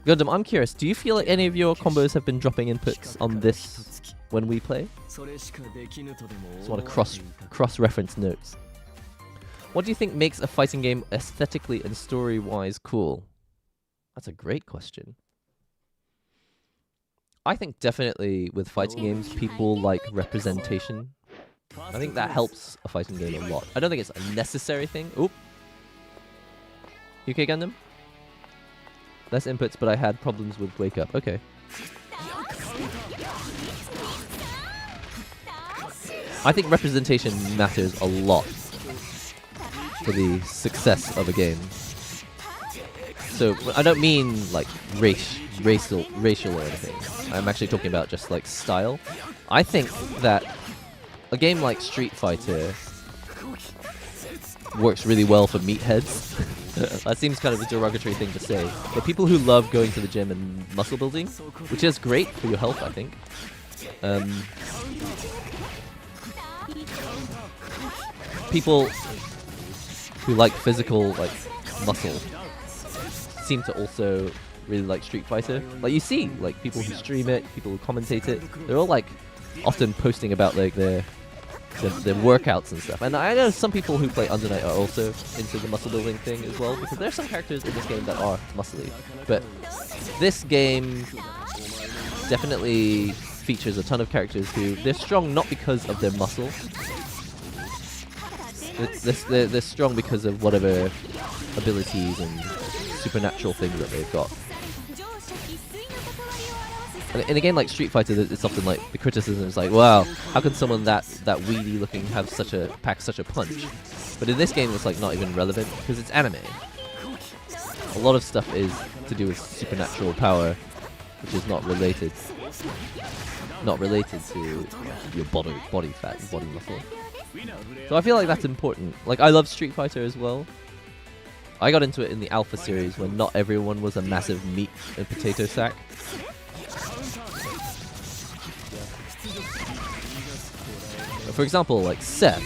Gundam, I'm curious, do you feel like any of your combos have been dropping inputs on this when we play? Just want to cross-reference notes. What do you think makes a fighting game aesthetically and story-wise cool? That's a great question. I think definitely with fighting games, people like representation. I think that helps a fighting game a lot. I don't think it's a necessary thing. Oop. UK Gundam? Less inputs, but I had problems with Wake Up. Okay. I think representation matters a lot for the success of a game. So I don't mean like racial or anything. I'm actually talking about just like style. I think that a game like Street Fighter works really well for meatheads. That seems kind of a derogatory thing to say. But people who love going to the gym and muscle building, which is great for your health, I think. People who like physical, like muscle, seem to also really like Street Fighter. Like you see, like people who stream it, people who commentate it, they're all like often posting about like their workouts and stuff. And I know some people who play Under Night are also into the muscle building thing as well, because there are some characters in this game that are muscly. But this game definitely features a ton of characters who they're strong not because of their muscle. They're strong because of whatever abilities and supernatural things that they've got. And in a game like Street Fighter, it's often like the criticism is like, wow, how can someone that weedy looking have pack such a punch? But in this game, it's like not even relevant because it's anime. A lot of stuff is to do with supernatural power, which is not related to your body fat and body muscle. So I feel like that's important. Like I love Street Fighter as well. I got into it in the Alpha series when not everyone was a massive meat and potato sack. For example, like Seth.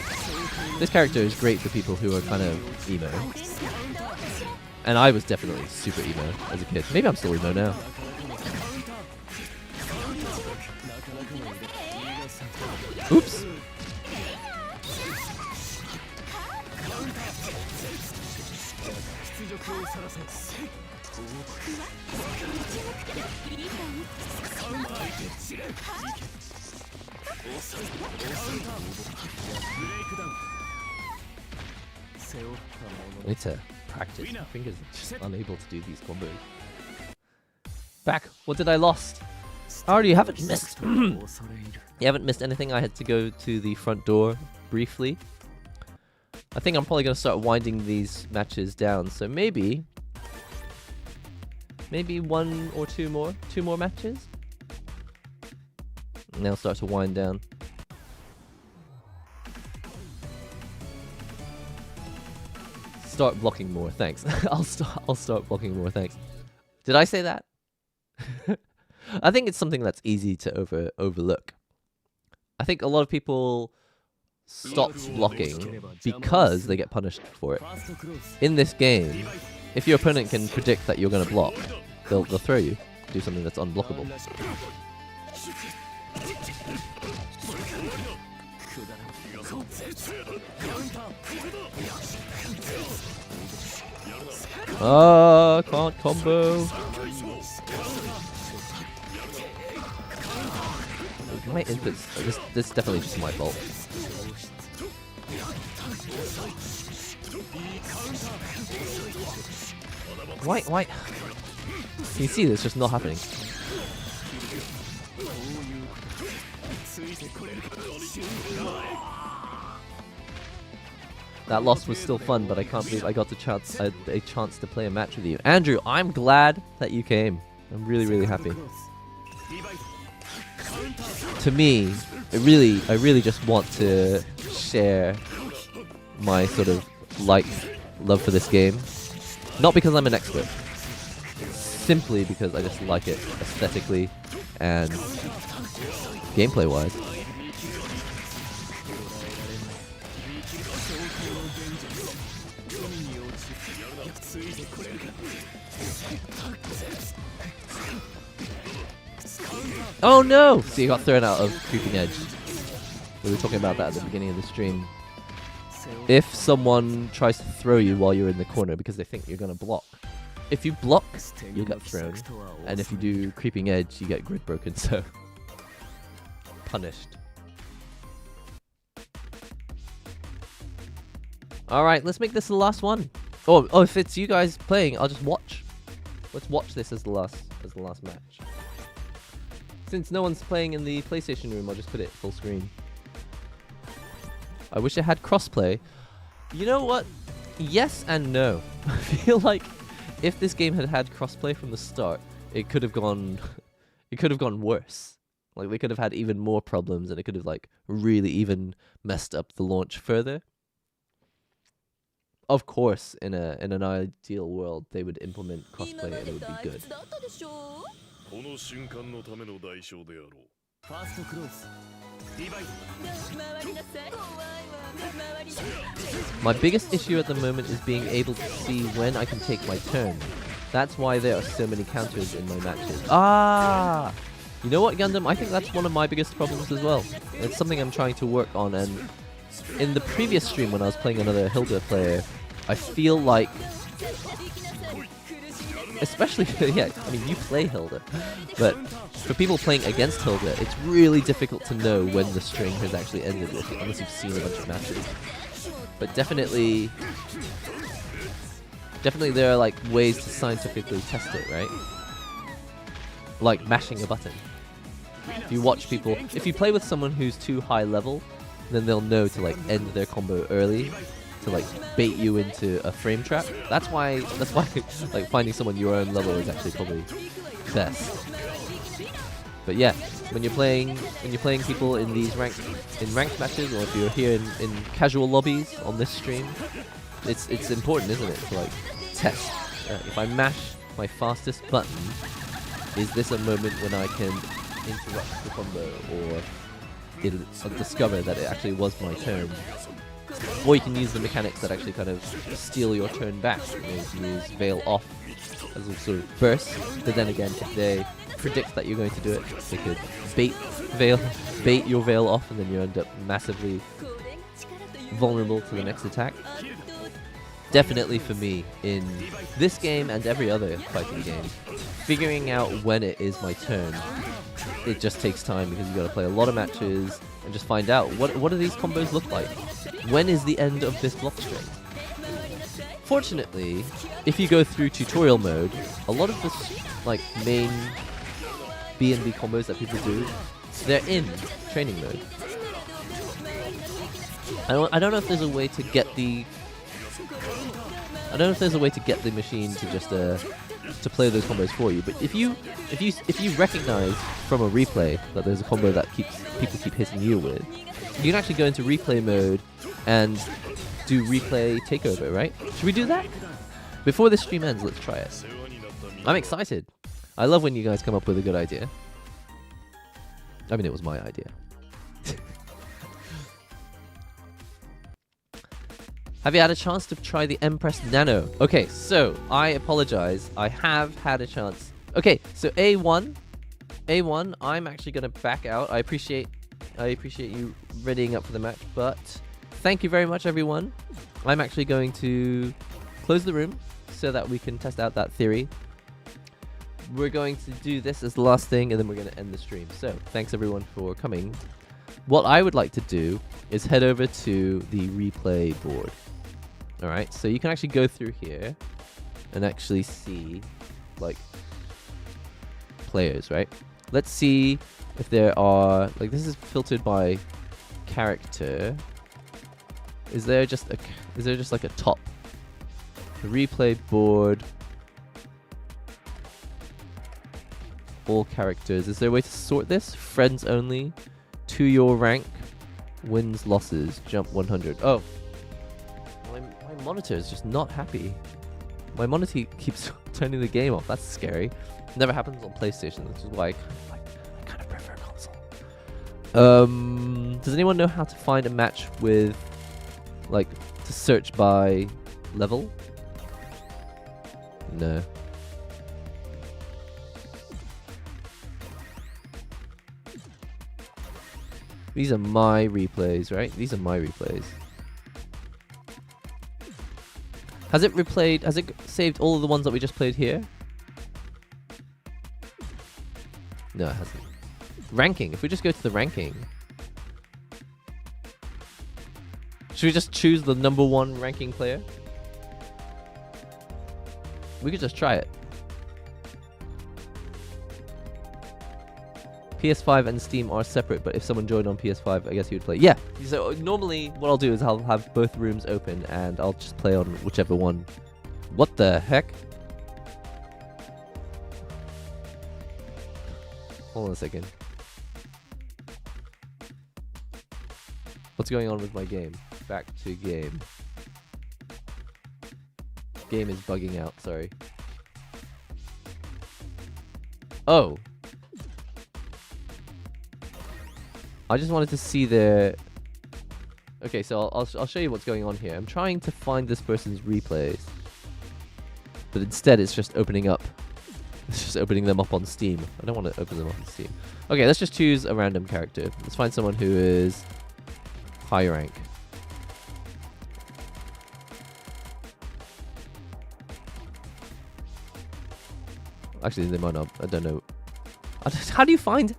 This character is great for people who are kind of emo. And I was definitely super emo as a kid. Maybe I'm still emo now. Oops. I need to practice. My fingers are just unable to do these combos. Back. What did I lost? Oh, you haven't missed. You haven't missed anything. I had to go to the front door briefly. I think I'm probably going to start winding these matches down. So maybe one or two more matches. And they'll start to wind down. Start blocking more, thanks. I'll start blocking more, thanks. Did I say that? I think it's something that's easy to overlook. I think a lot of people stop blocking because they get punished for it. In this game, if your opponent can predict that you're going to block, they'll throw you, do something that's unblockable. Can't combo. My inputs. This is definitely just my fault. Why? You see this just not happening. That loss was still fun, but I can't believe I got a chance to play a match with you. Andrew, I'm glad that you came. I'm really, really happy. To me, I really just want to share my sort of love for this game. Not because I'm an expert. Simply because I just like it aesthetically and gameplay-wise. Oh no! So you got thrown out of Creeping Edge. We were talking about that at the beginning of the stream. If someone tries to throw you while you're in the corner because they think you're gonna block, if you block, you'll get thrown. And if you do Creeping Edge, you get grid broken, so punished. Alright, let's make this the last one. Oh, if it's you guys playing, I'll just watch. Let's watch this as the last match. Since no one's playing in the PlayStation room, I'll just put it full screen. I wish it had crossplay. You know what? Yes and no. I feel like if this game had had crossplay from the start, it could have gone worse. Like they could have had even more problems, and it could have like really even messed up the launch further. Of course, in an ideal world, they would implement crossplay and it would be good. My biggest issue at the moment is being able to see when I can take my turn. That's why there are so many counters in my matches. Ah! You know what, Gundam? I think that's one of my biggest problems as well. It's something I'm trying to work on, and in the previous stream when I was playing another Hilda player, I feel like... Especially, yeah, I mean, you play Hilda, but for people playing against Hilda, it's really difficult to know when the string has actually ended unless you've seen a bunch of matches. But definitely there are like ways to scientifically test it, right? Like mashing a button. If you watch people, if you play with someone who's too high level, then they'll know to like end their combo early, to like bait you into a frame trap. That's why like finding someone your own level is actually probably best. But yeah, when you're playing people in these ranked matches, or if you're here in casual lobbies on this stream, it's important, isn't it, to like test. If I mash my fastest button, is this a moment when I can interrupt the combo, or it'll discover that it actually was my turn? Or you can use the mechanics that actually kind of steal your turn back. You know, you can use Veil Off as a sort of burst, but then again, if they predict that you're going to do it, they could bait your Veil Off, and then you end up massively vulnerable to the next attack. Definitely for me, in this game and every other fighting game, figuring out when it is my turn, it just takes time, because you got to play a lot of matches and just find out what do these combos look like. When is the end of this block string? Fortunately, if you go through tutorial mode, a lot of the like main B&B combos that people do, they're in training mode. I don't know if there's a way to get the machine to just to play those combos for you. But if you recognize from a replay that there's a combo that people keep hitting you with, you can actually go into replay mode and do replay takeover, right? Should we do that? Before this stream ends, let's try it. I'm excited. I love when you guys come up with a good idea. I mean, it was my idea. Have you had a chance to try the Empress Nano? Okay, so I apologize. I have had a chance. Okay, so A1, I'm actually going to back out. I appreciate you readying up for the match, but thank you very much, everyone. I'm actually going to close the room so that we can test out that theory. We're going to do this as the last thing, and then we're going to end the stream. So, thanks everyone for coming. What I would like to do is head over to the replay board. Alright, so you can actually go through here and actually see, like, players, right? Let's see if there are, like, this is filtered by character. Is there just like a top? The replay board. All characters. Is there a way to sort this? Friends only. To your rank. Wins, losses. Jump 100. Oh. My monitor is just not happy. My monitor keeps turning the game off. That's scary. Never happens on PlayStation, which is why I kind of prefer console. Does anyone know how to find a match with, like, to search by level? No. These are my replays, right? These are my replays. Has it replayed? Has it saved all of the ones that we just played here? No, it hasn't. Ranking. If we just go to the ranking. Should we just choose the #1 ranking player? We could just try it. PS5 and Steam are separate, but if someone joined on PS5, I guess he would play. Yeah, so normally what I'll do is I'll have both rooms open and I'll just play on whichever one. What the heck? Hold on a second. What's going on with my game? Back to game. Game is bugging out, sorry. Oh. I just wanted to see their... Okay, so I'll show you what's going on here. I'm trying to find this person's replays. But instead it's just opening up. It's just opening them up on Steam. I don't want to open them up on Steam. Okay, let's just choose a random character. Let's find someone who is high rank. Actually, they might not. I don't know. How do you find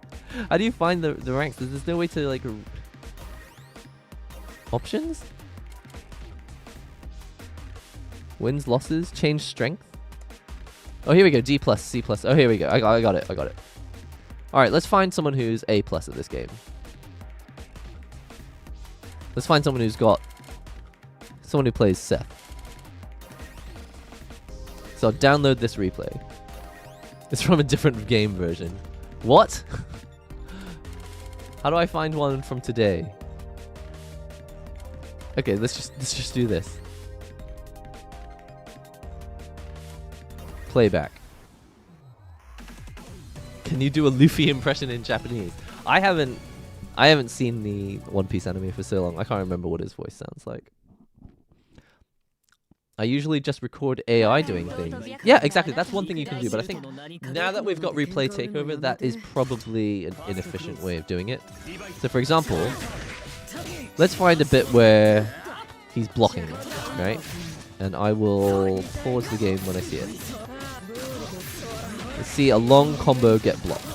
the ranks? There's no way to, like, options? Wins, losses, change strength. Oh, here we go. D+, C+. Oh, here we go. I got it. All right, let's find someone who's A+ at this game. Let's find someone who's got someone who plays Seth. So I'll download this replay. It's from a different game version. What? How do I find one from today? Okay, let's just do this. Playback. Can you do a Luffy impression in Japanese? I haven't seen the One Piece anime for so long. I can't remember what his voice sounds like. I usually just record AI doing things. Yeah, exactly. That's one thing you can do. But I think now that we've got replay takeover, that is probably an inefficient way of doing it. So, for example, let's find a bit where he's blocking, right? And I will pause the game when I see it. Let's see a long combo get blocked.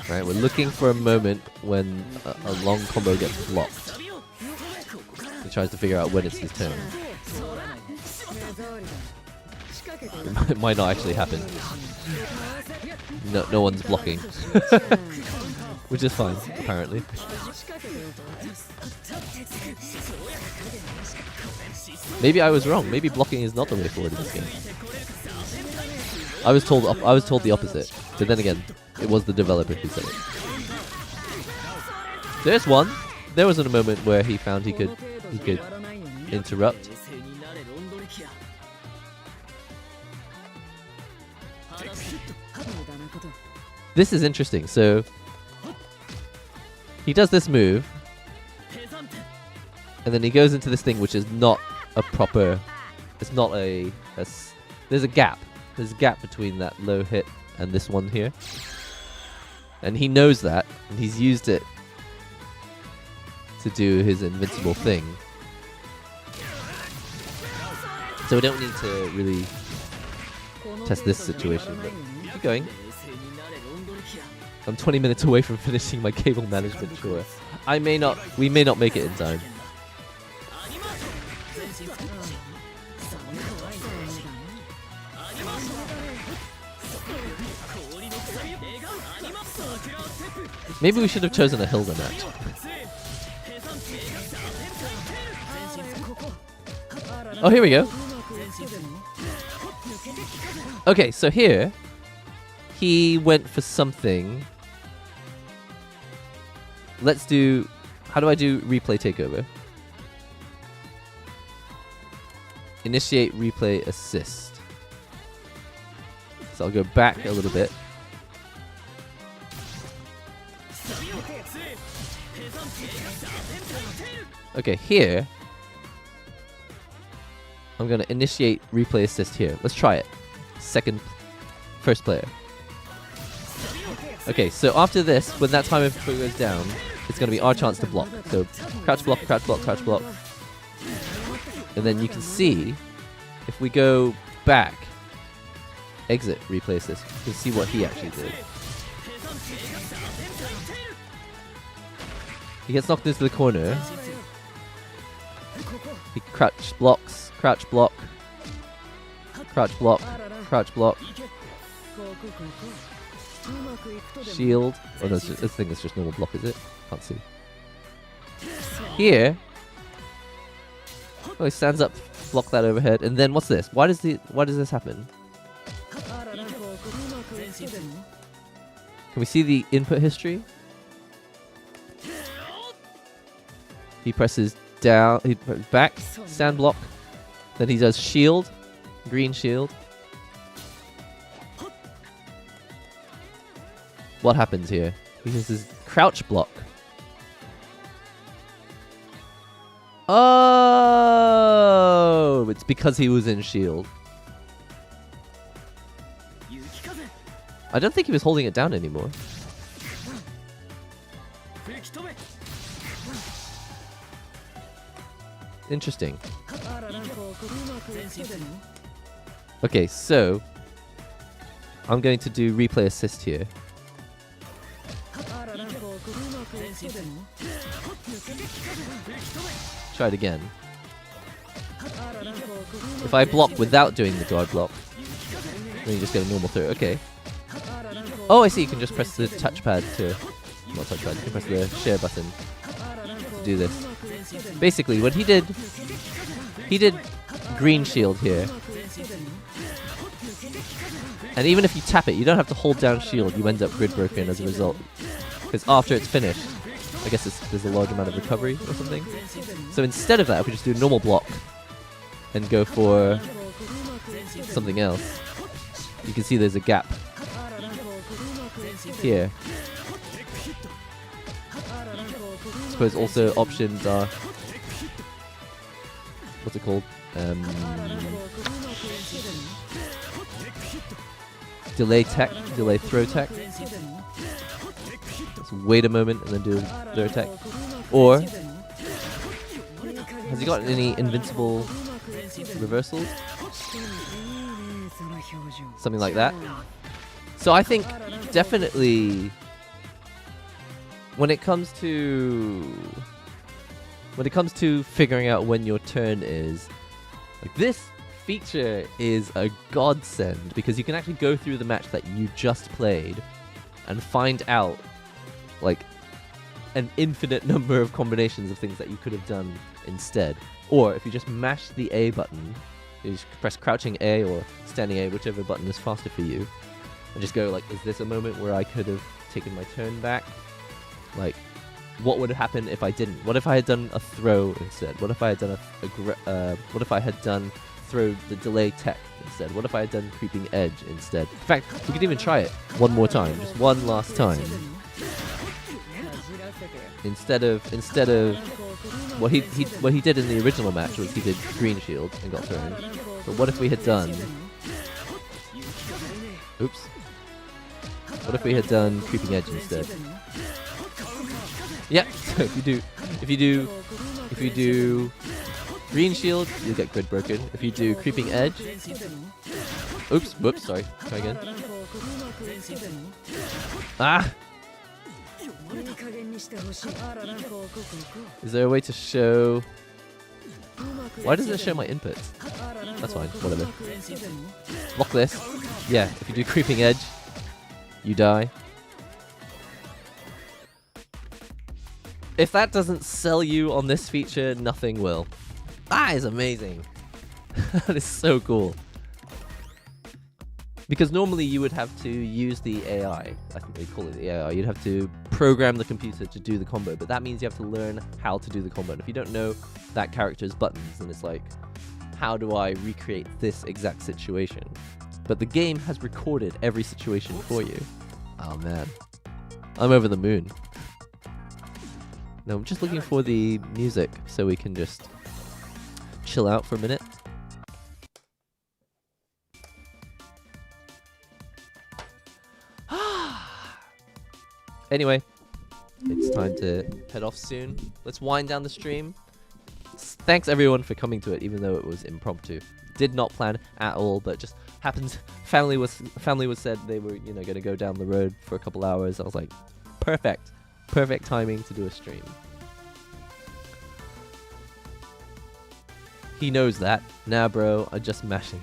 Right, we're looking for a moment when a long combo gets blocked. He tries to figure out when it's his turn. It might not actually happen. No one's blocking. Which is fine, apparently. Maybe I was wrong. Maybe blocking is not the way forward in this game. I was told the opposite. But then again, it was the developer who said it. There's one. There was a moment where he found he could interrupt. This is interesting. So he does this move, and then he goes into this thing which is not a proper. It's not a. There's a gap. There's a gap between that low hit and this one here. And he knows that, and he's used it to do his invincible thing. So we don't need to really test this situation, but keep going. I'm 20 minutes away from finishing my cable management chore. We may not make it in time. Maybe we should have chosen a Hilda match. Oh, here we go. Okay, so here, he went for something. Let's do... How do I do replay takeover? Initiate replay assist. So I'll go back a little bit. Okay, here, I'm going to initiate replay assist here. Let's try it. First player. Okay, so after this, when that timer goes down, it's going to be our chance to block. So crouch block, crouch block, crouch block. And then you can see, if we go back, exit replay assist, you can see what he actually did. He gets knocked into the corner. He crouch blocks, crouch block, crouch block, crouch block. Shield. Oh no, this thing is just normal block, is it? Can't see. Here. Oh, he stands up, block that overhead, and then what's this? Why does this happen? Can we see the input history? He presses down, he presses back, stand block, then he does shield, green shield. What happens here? He uses crouch block. Oh, it's because he was in shield. I don't think he was holding it down anymore. Interesting. Okay, so I'm going to do replay assist here. Try it again. If I block without doing the guard block, then you just get a normal throw. Okay. Oh, I see. You can just press the touchpad to... Not touchpad. You can press the share button to do this. Basically, what he did green shield here. And even if you tap it, you don't have to hold down shield. You end up grid broken as a result. Because after it's finished, I guess there's a large amount of recovery or something. So instead of that, if we just do a normal block and go for something else, you can see there's a gap here. I suppose also options are... What's it called? Delay tech, delay throw tech. Just wait a moment and then do throw tech. Or has he got any invincible reversals? Something like that. So I think definitely when it comes to figuring out when your turn is, like, this feature is a godsend because you can actually go through the match that you just played and find out like an infinite number of combinations of things that you could have done instead. Or if you just mash the A button, you just press crouching A or standing A, whichever button is faster for you, and just go like, is this a moment where I could have taken my turn back? Like, what would have happened if I didn't? What if I had done a throw instead? What if I had done what if I had done throw the delay tech instead? What if I had done creeping edge instead? In fact, we could even try it one more time, just one last time. Instead of what he did in the original match was he did green shield and got thrown. But what if we had done? Oops. What if we had done creeping edge instead? Yeah. So if you do green shield, you'll get grid broken. If you do creeping edge, oops, whoops, sorry. Try again. Ah. Is there a way to show? Why doesn't it show my inputs? That's fine, whatever. Block this. Yeah, if you do creeping edge, you die. If that doesn't sell you on this feature, nothing will. That is amazing. That is so cool. Because normally you would have to use the AI. I think they call it the AI. You'd have to program the computer to do the combo, but that means you have to learn how to do the combo. And if you don't know that character's buttons, then it's like, how do I recreate this exact situation? But the game has recorded every situation for you. Oh man, I'm over the moon. No, I'm just looking for the music so we can just chill out for a minute. Anyway, it's time to head off soon. Let's wind down the stream. Thanks everyone for coming to it, even though it was impromptu. Did not plan at all, but just happened. Family was said they were, you know, going to go down the road for a couple hours. I was like, perfect timing to do a stream. He knows that. Nah, bro, I'm just mashing.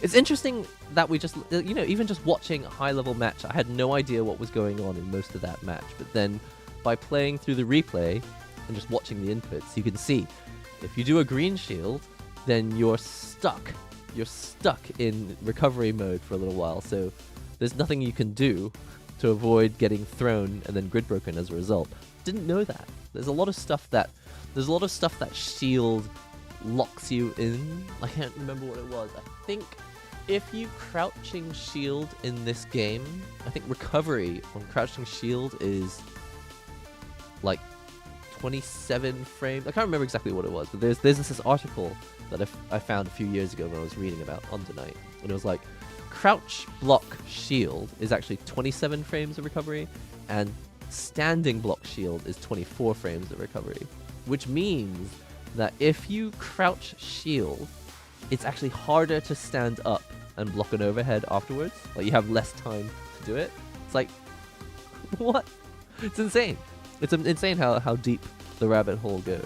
It's interesting that we just, you know, even just watching a high-level match, I had no idea what was going on in most of that match. But then, by playing through the replay and just watching the inputs, you can see if you do a green shield, then you're stuck. You're stuck in recovery mode for a little while. So there's nothing you can do to avoid getting thrown and then grid broken as a result. Didn't know that. There's a lot of stuff that shield locks you in. I can't remember what it was. I think if you crouching shield in this game, I think recovery on crouching shield is like 27 frames. I can't remember exactly what it was, but there's this article that I found a few years ago when I was reading about Under Night, and it was like crouch block shield is actually 27 frames of recovery, and standing block shield is 24 frames of recovery, which means that if you crouch shield, it's actually harder to stand up and block an overhead afterwards. Like, you have less time to do it. It's like, what? It's insane. It's insane how deep the rabbit hole goes.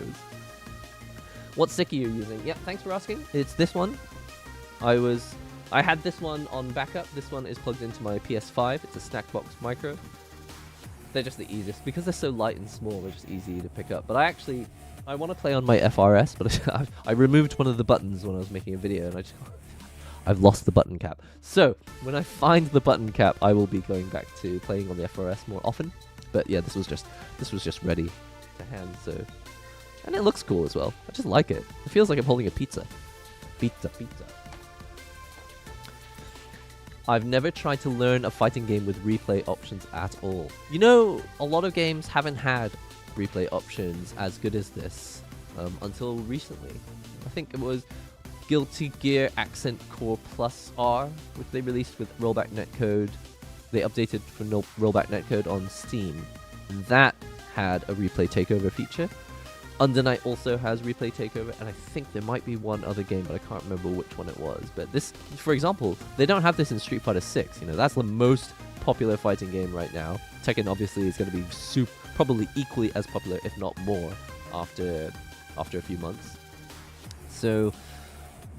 What stick are you using? Yeah, thanks for asking. It's this one. I had this one on backup. This one is plugged into my PS5. It's a Snackbox Micro. They're just the easiest. Because they're so light and small, they're just easy to pick up. But I want to play on my FRS, but I removed one of the buttons when I was making a video, and I've lost the button cap. So when I find the button cap, I will be going back to playing on the FRS more often. But yeah, this was just ready to hand. So, and it looks cool as well. I just like it. It feels like I'm holding a pizza. Pizza. I've never tried to learn a fighting game with replay options at all. You know, a lot of games haven't had replay options as good as this until recently. I think it was Guilty Gear Accent Core Plus R, which they released with rollback netcode. They updated for rollback netcode on Steam, and that had a replay takeover feature. Under Night also has replay takeover, and I think there might be one other game, but I can't remember which one it was. But this, for example, they don't have this in Street Fighter 6. You know, that's the most popular fighting game right now. Tekken obviously is going to be probably equally as popular, if not more, after a few months. So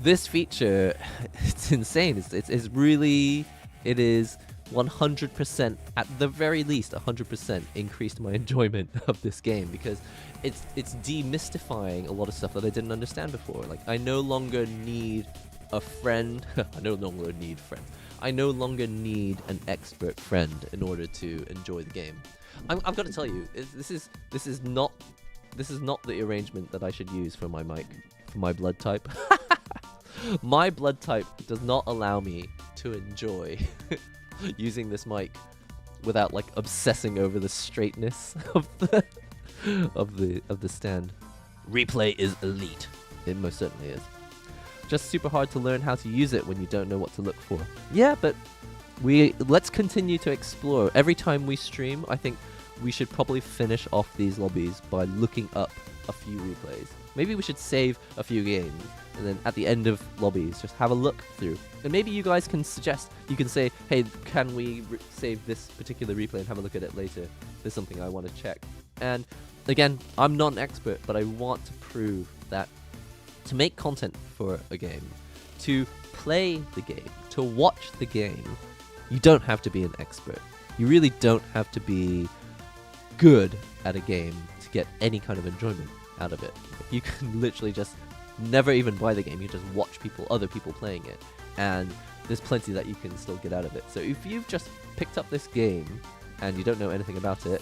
this feature, it's insane. It's really, it is 100%, at the very least 100% increased my enjoyment of this game, because it's demystifying a lot of stuff that I didn't understand before. Like, I no longer need a friend. I no longer need friends. I no longer need an expert friend in order to enjoy the game. I've got to tell you, this is not the arrangement that I should use for my mic, for my blood type. My blood type does not allow me to enjoy using this mic without like obsessing over the straightness of the stand. Replay is elite. It most certainly is. Just super hard to learn how to use it when you don't know what to look for. Yeah, but let's continue to explore. Every time we stream, I think we should probably finish off these lobbies by looking up a few replays. Maybe we should save a few games, and then at the end of lobbies, just have a look through. And maybe you guys can suggest, you can say, hey, can we save this particular replay and have a look at it later? There's something I want to check. And again, I'm not an expert, but I want to prove that to make content for a game, to play the game, to watch the game, you don't have to be an expert. You really don't have to be good at a game to get any kind of enjoyment out of it. You can literally just never even buy the game. You just watch other people playing it, and there's plenty that you can still get out of it. So if you've just picked up this game and you don't know anything about it,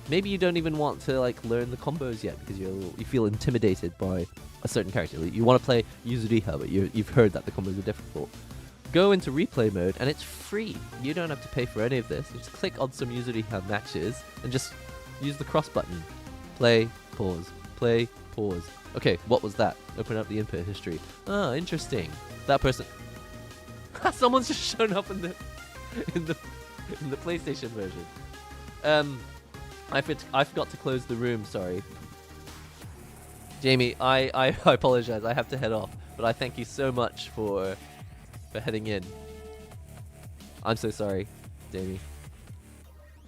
maybe you don't even want to like learn the combos yet because you feel intimidated by a certain character. You want to play Yuzuriha, but you've heard that the combos are difficult. Go into replay mode and it's free. You don't have to pay for any of this. You just click on some Yuzuriha matches and just use the cross button. Play, pause, play, pause. Okay, what was that? Open up the input history. Ah, interesting. That person. Someone's just shown up in the PlayStation version. I forgot to close the room. Sorry, Jamie. I apologize. I have to head off, but I thank you so much for heading in. I'm so sorry, Jamie.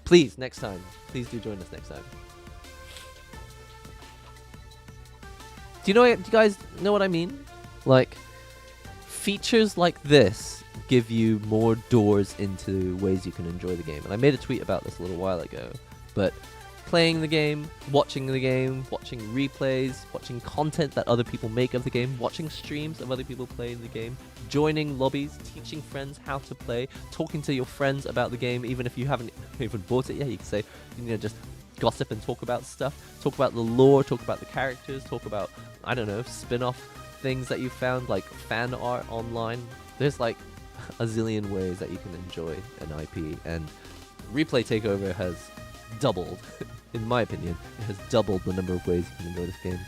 Please, next time. Please do join us next time. Do you guys know what I mean? Like, features like this give you more doors into ways you can enjoy the game. And I made a tweet about this a little while ago. But playing the game, watching replays, watching content that other people make of the game, watching streams of other people playing the game, joining lobbies, teaching friends how to play, talking to your friends about the game, even if you haven't even bought it yet. You can say, just gossip and talk about stuff, talk about the lore, talk about the characters, talk about, I don't know, spin-off things that you found, like fan art online. There's like a zillion ways that you can enjoy an IP, and Replay Takeover has doubled, in my opinion, it has doubled the number of ways you can enjoy this game.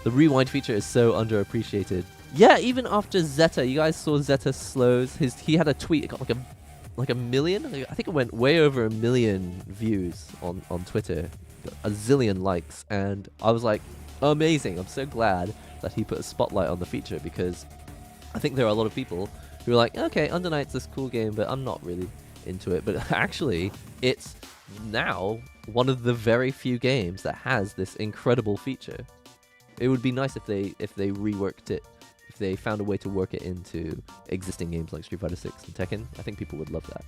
The rewind feature is so underappreciated. Yeah, even after Zeta, you guys saw Zeta slows. He had a tweet, it got like a million. I think it went way over 1 million views on Twitter, a zillion likes, and I was like, amazing. I'm so glad that he put a spotlight on the feature, because I think there are a lot of people who are like, okay, Under Night's this cool game, but I'm not really into it. But actually, it's now one of the very few games that has this incredible feature. It would be nice if they reworked it, if they found a way to work it into existing games like Street Fighter 6 and Tekken. I think people would love that.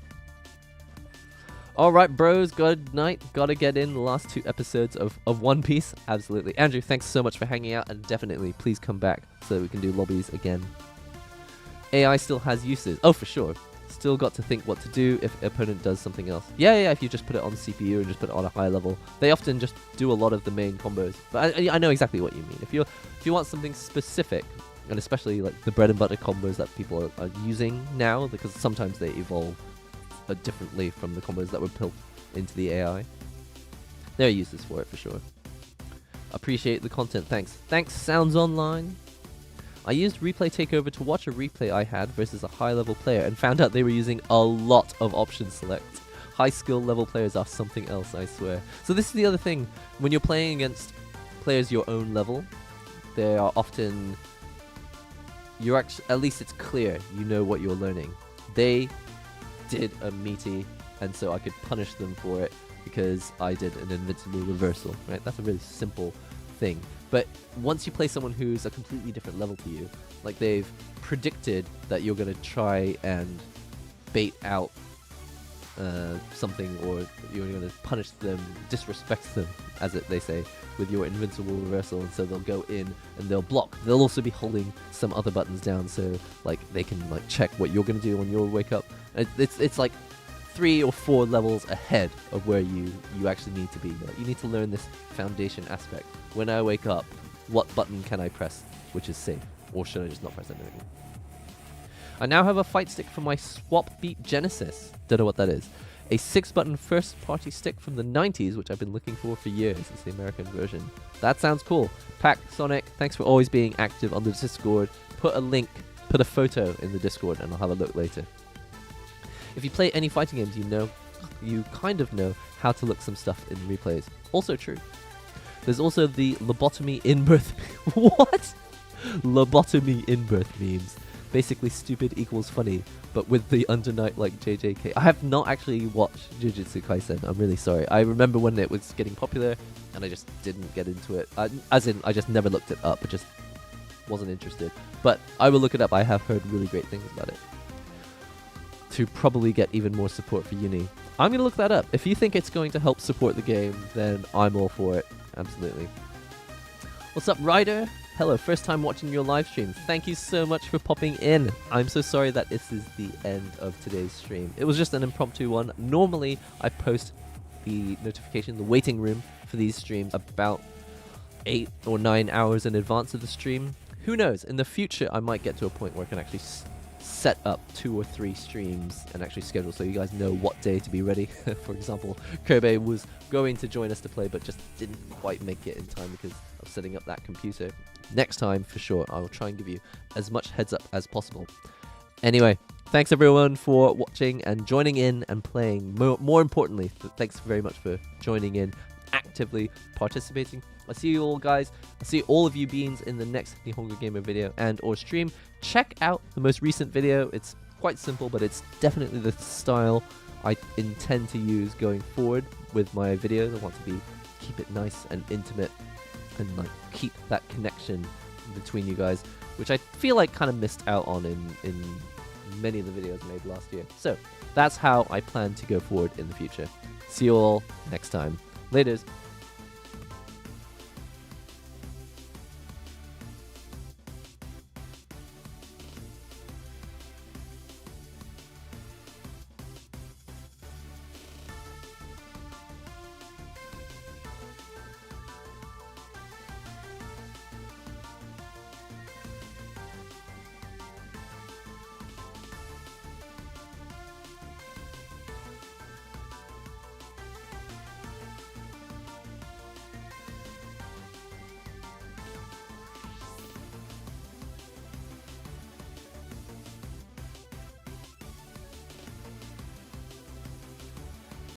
Alright, bros, good night. Gotta get in the last 2 episodes of One Piece. Absolutely. Andrew, thanks so much for hanging out, and definitely please come back so that we can do lobbies again. AI still has uses. Oh, for sure. Still got to think what to do if opponent does something else. Yeah, if you just put it on CPU and just put it on a high level. They often just do a lot of the main combos. But I know exactly what you mean. If you want something specific, and especially like the bread and butter combos that people are using now, because sometimes they evolve differently from the combos that were built into the AI. There are uses for it for sure. Appreciate the content, thanks. Thanks, Sounds Online. I used Replay Takeover to watch a replay I had versus a high level player and found out they were using a lot of option select. High skill level players are something else, I swear. So this is the other thing, when you're playing against players your own level, they are often, at least it's clear, you know what you're learning. They did a meaty, and so I could punish them for it because I did an invincible reversal, right? That's a really simple thing. But once you play someone who's a completely different level to you, like they've predicted that you're going to try and bait out something, or you're going to punish them, disrespect them, as they say, with your invincible reversal, and so they'll go in and they'll block. They'll also be holding some other buttons down, so like they can like check what you're going to do on your wake up. It's like 3 or 4 levels ahead of where you actually need to be. Like, you need to learn this foundation aspect. When I wake up, what button can I press which is safe, or should I just not press anything? I now have a fight stick for my Swap Beat Genesis. Don't know what that is. A 6-button first-party stick from the 90s, which I've been looking for years. It's the American version. That sounds cool. Pack, Sonic, thanks for always being active on the Discord. Put a photo in the Discord, and I'll have a look later. If you play any fighting games, you kind of know how to look some stuff in replays. Also true. There's also the lobotomy in-birth... What? Lobotomy in-birth memes. Basically stupid equals funny, but with the Under Night like JJK. I have not actually watched Jujutsu Kaisen. I'm really sorry. I remember when it was getting popular, and I just didn't get into it. I just never looked it up. I just wasn't interested. But I will look it up. I have heard really great things about it. to probably get even more support for Uni. I'm going to look that up. If you think it's going to help support the game, then I'm all for it. Absolutely. What's up, Ryder? Hello, first time watching your live stream. Thank you so much for popping in. I'm so sorry that this is the end of today's stream. It was just an impromptu one. Normally, I post the notification, the waiting room for these streams about 8 or 9 hours in advance of the stream. Who knows? In the future, I might get to a point where I can actually set up 2 or 3 streams and actually schedule so you guys know what day to be ready. For example, Kirby was going to join us to play but just didn't quite make it in time because of setting up that computer. Next time, for sure, I will try and give you as much heads up as possible. Anyway, thanks everyone for watching and joining in and playing. More importantly, thanks very much for joining in, actively participating. I'll see you all, guys. I'll see all of you beans in the next NihongoGamer video and or stream. Check out the most recent video. It's quite simple, but it's definitely the style I intend to use going forward with my videos. I want to keep it nice and intimate and like keep that connection between you guys, which I feel like kind of missed out on in many of the videos made last year. So that's how I plan to go forward in the future. See you all next time. Laters.